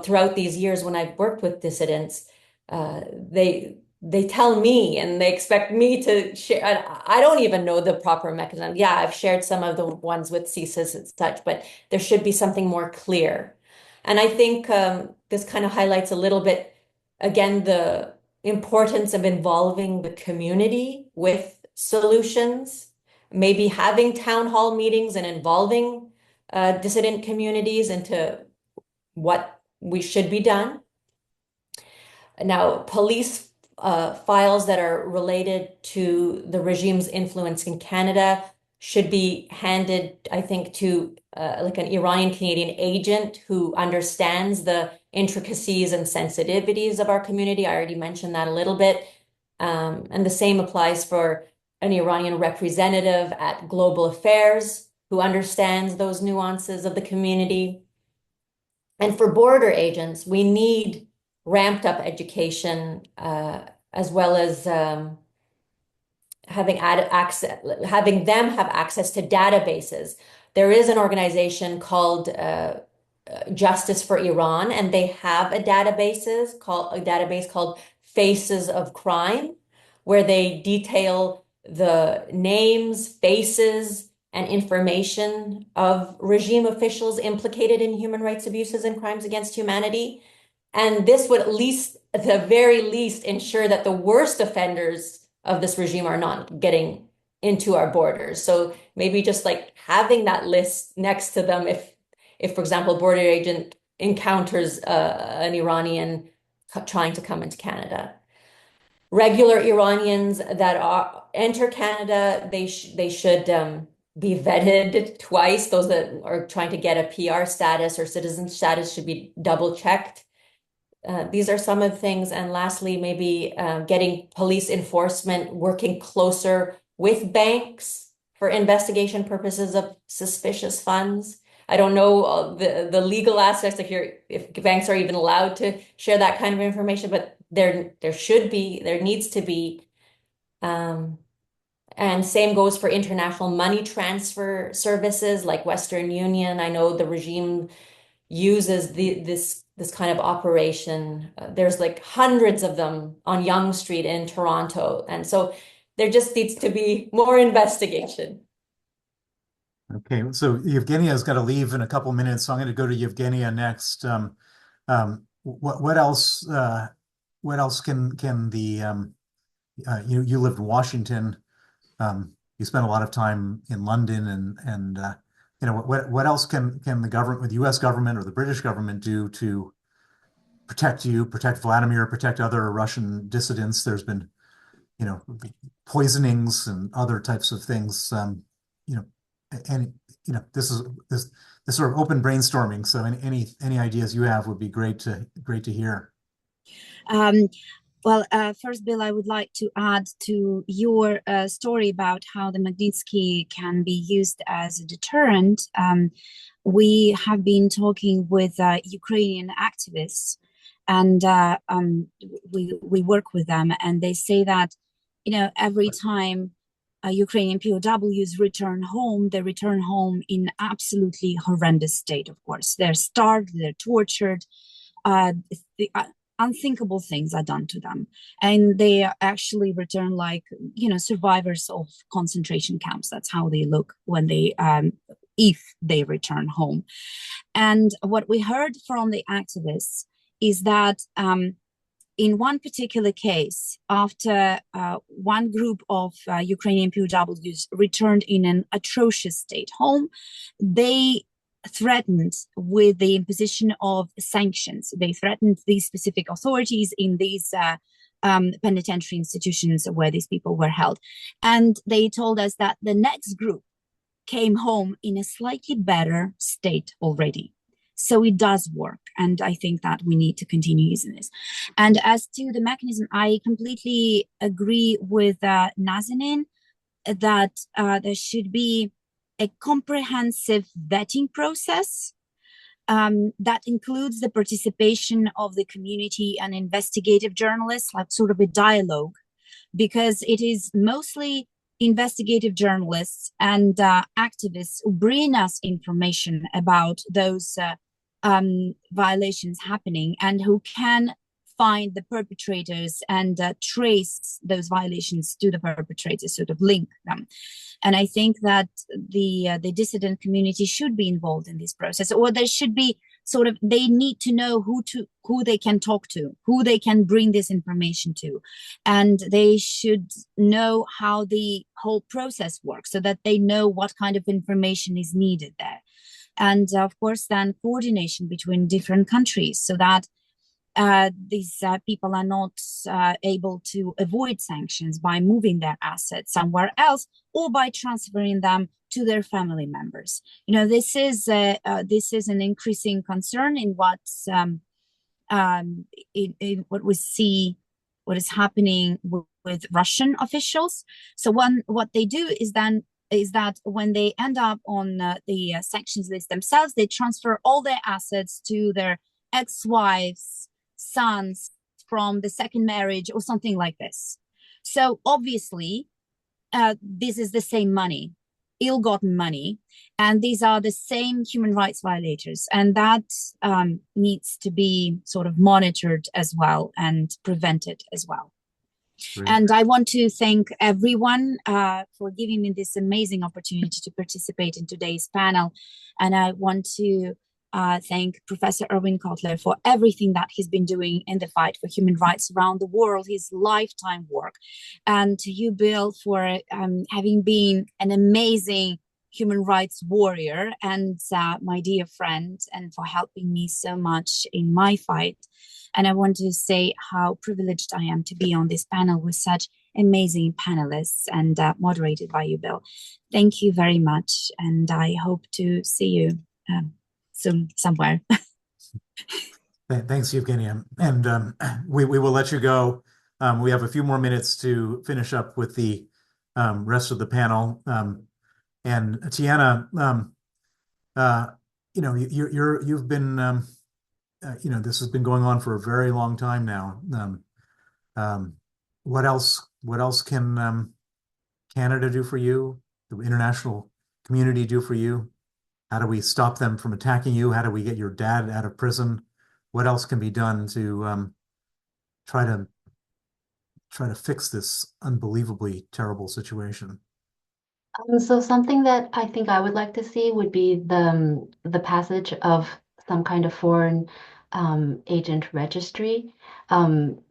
throughout these years when I've worked with dissidents, they tell me and they expect me to share. I don't even know the proper mechanism. Yeah, I've shared some of the ones with CSIS and such, but there should be something more clear. And I think this kind of highlights a little bit, again, the importance of involving the community with solutions, maybe having town hall meetings and involving dissident communities into what we should be done. Now, police files that are related to the regime's influence in Canada should be handed, I think, to like an Iranian Canadian agent who understands the intricacies and sensitivities of our community. I already mentioned that a little bit. And the same applies for an Iranian representative at Global Affairs who understands those nuances of the community. And for border agents, we need ramped up education as well as having them have access to databases. There is an organization called Justice for Iran, and they have a database called Faces of Crime, where they detail the names, faces, and information of regime officials implicated in human rights abuses and crimes against humanity. And this would at the very least, ensure that the worst offenders of this regime are not getting into our borders. So maybe just like having that list next to them if for example, border agent encounters an Iranian trying to come into Canada. Regular Iranians that enter Canada, they should be vetted twice. Those that are trying to get a PR status or citizen status should be double checked. These are some of the things. And lastly, maybe getting police enforcement working closer with banks for investigation purposes of suspicious funds. I don't know the legal aspects if banks are even allowed to share that kind of information, but there needs to be. And same goes for international money transfer services like Western Union. I know the regime uses this kind of operation. There's like hundreds of them on Yonge Street in Toronto. And so there just needs to be more investigation. Okay, so Yevgenia's got to leave in a couple minutes, so I'm going to go to Yevgenia next. What else? What else can the you lived in Washington. You spent a lot of time in London, and what else can the government, the U.S. government or the British government do to protect you, protect Vladimir, protect other Russian dissidents? There's been poisonings and other types of things. And this sort of open brainstorming. So any ideas you have would be great to hear. Well, first, Bill, I would like to add to your story about how the Magnitsky can be used as a deterrent. We have been talking with Ukrainian activists, and we work with them, and they say that every time Ukrainian POWs return home, they return home in absolutely horrendous state. Of course, they're starved, they're tortured. Unthinkable things are done to them, and they actually return like survivors of concentration camps. That's how they look when they if they return home. And what we heard from the activists is that in one particular case, after one group of Ukrainian POWs returned in an atrocious state home, they threatened with the imposition of sanctions. They threatened these specific authorities in these penitentiary institutions where these people were held. And they told us that the next group came home in a slightly better state already. So it does work. And I think that we need to continue using this. And as to the mechanism, I completely agree with Nazanin that there should be a comprehensive vetting process that includes the participation of the community and investigative journalists, like sort of a dialogue, because it is mostly investigative journalists and activists who bring us information about those violations happening, and who can find the perpetrators and trace those violations to the perpetrators, sort of link them. And I think that the dissident community should be involved in this process, or there should be they need to know who they can talk to, who they can bring this information to, and they should know how the whole process works, so that they know what kind of information is needed there. And of course, then coordination between different countries, so that these people are not able to avoid sanctions by moving their assets somewhere else or by transferring them to their family members. This is an increasing concern in what what we see, what is happening with Russian officials. So what they do is that when they end up on the sanctions list themselves, they transfer all their assets to their ex-wives, sons from the second marriage, or something like this. So obviously, this is the same money, ill-gotten money, and these are the same human rights violators, and that needs to be sort of monitored as well and prevented as well. Great. And I want to thank everyone for giving me this amazing opportunity to participate in today's panel, and I want to thank Professor Erwin Kotler for everything that he's been doing in the fight for human rights around the world, his lifetime work. And to you, Bill, for having been an amazing human rights warrior and my dear friend, and for helping me so much in my fight. And I want to say how privileged I am to be on this panel with such amazing panelists and moderated by you, Bill. Thank you very much. And I hope to see you soon somewhere. Thanks, Evgenia. And we will let you go. We have a few more minutes to finish up with the rest of the panel. And Tiana, you've been, this has been going on for a very long time now. What else can Canada do for you? The international community do for you? How do we stop them from attacking you? How do we get your dad out of prison? What else can be done to try to fix this unbelievably terrible situation? So something that I think I would like to see would be the passage of some kind of foreign agent registry,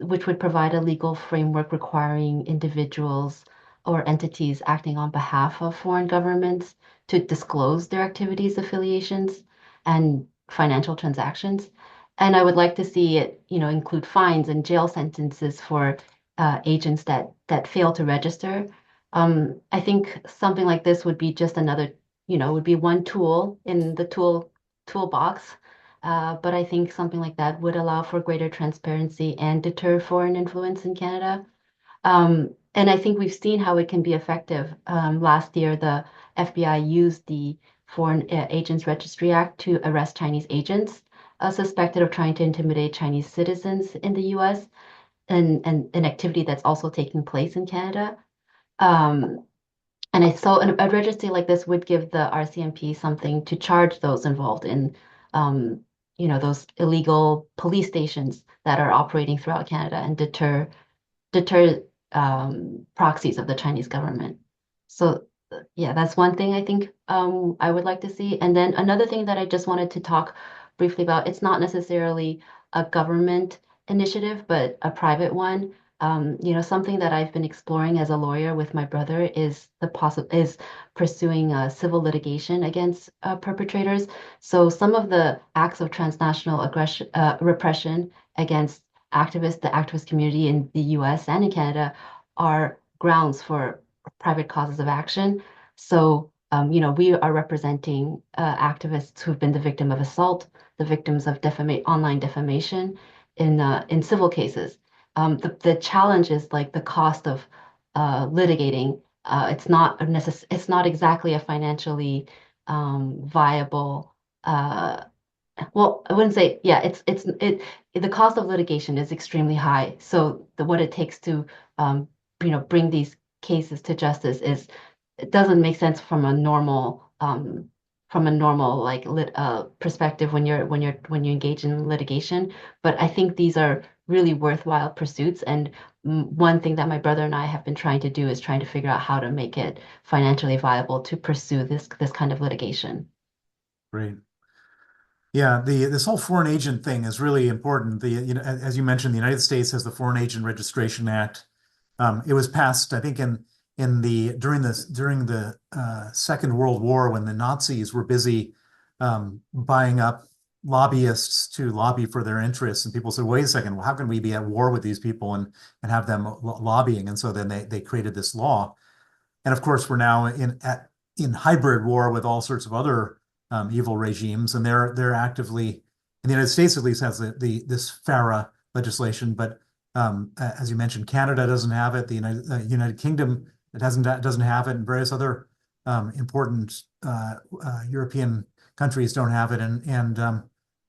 which would provide a legal framework requiring individuals or entities acting on behalf of foreign governments to disclose their activities, affiliations, and financial transactions. And I would like to see it, include fines and jail sentences for agents that fail to register. I think something like this would be just another, would be one tool in the toolbox. But I think something like that would allow for greater transparency and deter foreign influence in Canada. And I think we've seen how it can be effective. Last year, the FBI used the Foreign Agents Registry Act to arrest Chinese agents suspected of trying to intimidate Chinese citizens in the US, and an activity that's also taking place in Canada. Um, and a registry like this would give the RCMP something to charge those involved in, those illegal police stations that are operating throughout Canada and deter proxies of the Chinese government. So yeah, that's one thing I think I would like to see. And then another thing that I just wanted to talk briefly about, it's not necessarily a government initiative, but a private one. Something that I've been exploring as a lawyer with my brother is pursuing civil litigation against perpetrators. So some of the acts of transnational aggression, repression against the activist community in the US and in Canada are grounds for private causes of action. So, we are representing activists who've been the victim of assault, the victims of online defamation in civil cases. The challenge is like the cost of litigating. It's not exactly a financially viable. Well, I wouldn't say, yeah, the cost of litigation is extremely high. So what it takes to, bring these cases to justice it doesn't make sense from a normal like perspective when you engage in litigation. But I think these are really worthwhile pursuits. And one thing that my brother and I have been trying to do is trying to figure out how to make it financially viable to pursue this kind of litigation. Great. Yeah, this whole foreign agent thing is really important. As you mentioned, the United States has the Foreign Agent Registration Act. It was passed, I think, during the Second World War, when the Nazis were busy buying up lobbyists to lobby for their interests, and people said, "Wait a second, well, how can we be at war with these people and have them lobbying?" And so then they created this law, and of course, we're now in hybrid war with all sorts of other evil regimes, and they're actively, in the United States at least, has this FARA legislation, but as you mentioned, Canada doesn't have it. The United Kingdom doesn't have it, and various other important European countries don't have it,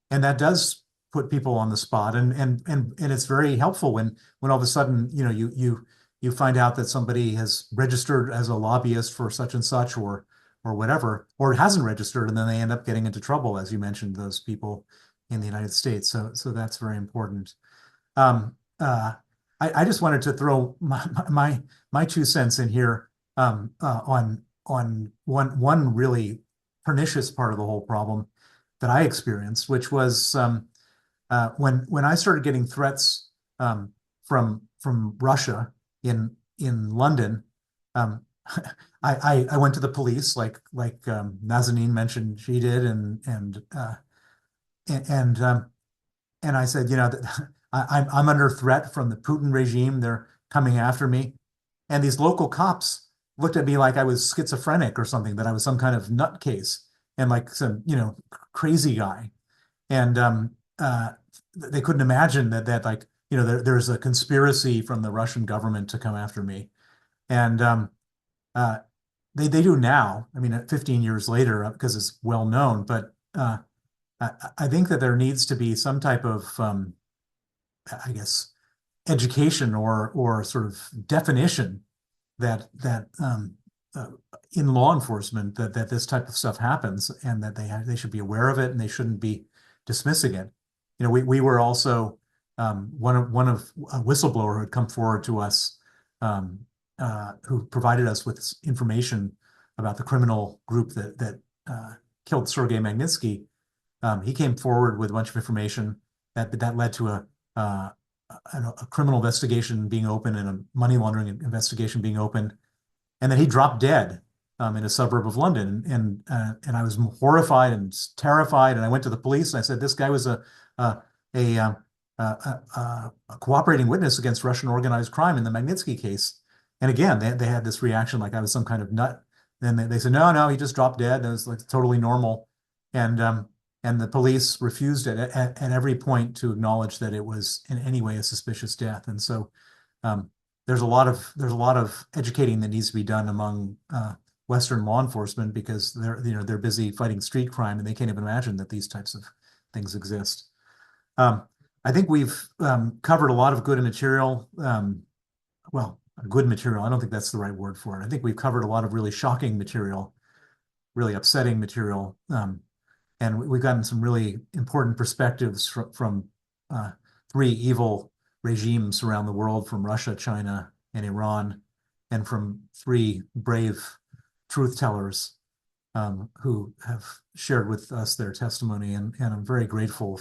and that does put people on the spot, and it's very helpful when all of a sudden you find out that somebody has registered as a lobbyist for such and such or whatever, or hasn't registered, and then they end up getting into trouble, as you mentioned, those people in the United States. So that's very important. I just wanted to throw my 2 cents in here on one really pernicious part of the whole problem that I experienced, which was when I started getting threats from Russia in London. I went to the police, like Nazanin mentioned she did, and I said, I'm under threat from the Putin regime. They're coming after me, and these local cops looked at me like I was schizophrenic or something, that I was some kind of nutcase and like some crazy guy, and they couldn't imagine that like there's a conspiracy from the Russian government to come after me, and they do now. I mean, 15 years later, because it's well known. But I think that there needs to be some type of, I guess, education or sort of definition that in law enforcement that this type of stuff happens, and that they should be aware of it, and they shouldn't be dismissing it. We were also one of a whistleblower who had come forward to us, who provided us with information about the criminal group that killed Sergei Magnitsky, he came forward with a bunch of information that led to a criminal investigation being opened and a money laundering investigation being opened, and then he dropped dead in a suburb of London. And I was horrified and terrified. And I went to the police and I said, this guy was a cooperating witness against Russian organized crime in the Magnitsky case. And again, they had this reaction like I was some kind of nut. Then they said, no, he just dropped dead. That was like totally normal. And the police refused at every point to acknowledge that it was in any way a suspicious death. And so there's a lot of educating that needs to be done among Western law enforcement, because they're busy fighting street crime and they can't even imagine that these types of things exist. I think we've covered a lot of good material. Well, good material, I don't think that's the right word for it. I think we've covered a lot of really shocking material, really upsetting material. And we've gotten some really important perspectives from three evil regimes around the world, from Russia, China, and Iran, and from three brave truth tellers who have shared with us their testimony. And I'm very grateful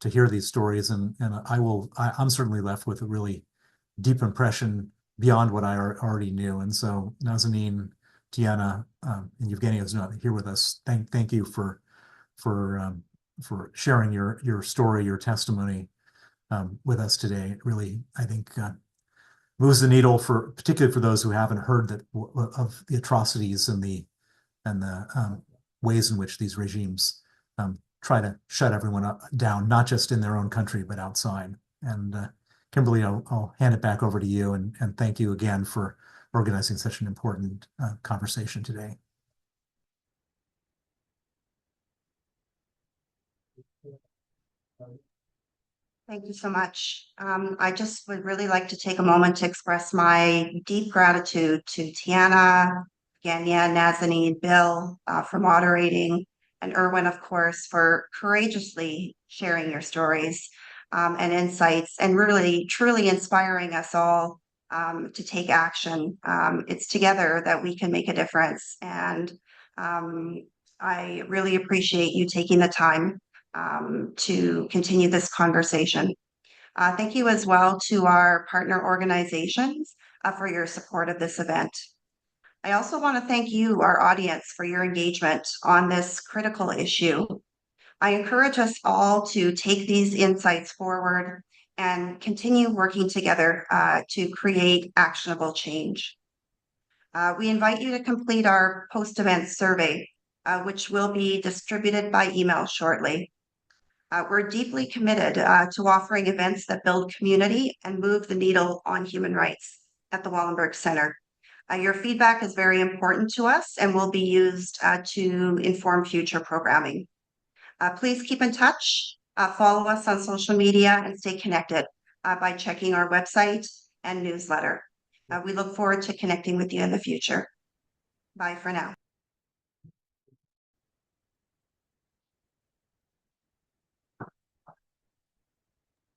to hear these stories. And I'm certainly left with a really deep impression beyond what I already knew. And so Nazanin, Tiana, and Evgenia, who's not here with us, thank you for sharing your story, your testimony with us today. It really, I think, moves the needle particularly for those who haven't heard of the atrocities and the ways in which these regimes try to shut everyone down, not just in their own country, but outside. And Kimberly, I'll hand it back over to you, and thank you again for organizing such an important conversation today. Thank you so much. I just would really like to take a moment to express my deep gratitude to Tiana, Evgenia, Nazanin, Bill for moderating, and Erwin, of course, for courageously sharing your stories and insights, and really, truly inspiring us all to take action. It's together that we can make a difference. And I really appreciate you taking the time to continue this conversation. Thank you as well to our partner organizations for your support of this event. I also want to thank you, our audience, for your engagement on this critical issue. I encourage us all to take these insights forward and continue working together to create actionable change. We invite you to complete our post-event survey, which will be distributed by email shortly. We're deeply committed to offering events that build community and move the needle on human rights at the Wallenberg Center. Your feedback is very important to us and will be used to inform future programming. Please keep in touch, follow us on social media, and stay connected by checking our website and newsletter. We look forward to connecting with you in the future. Bye for now.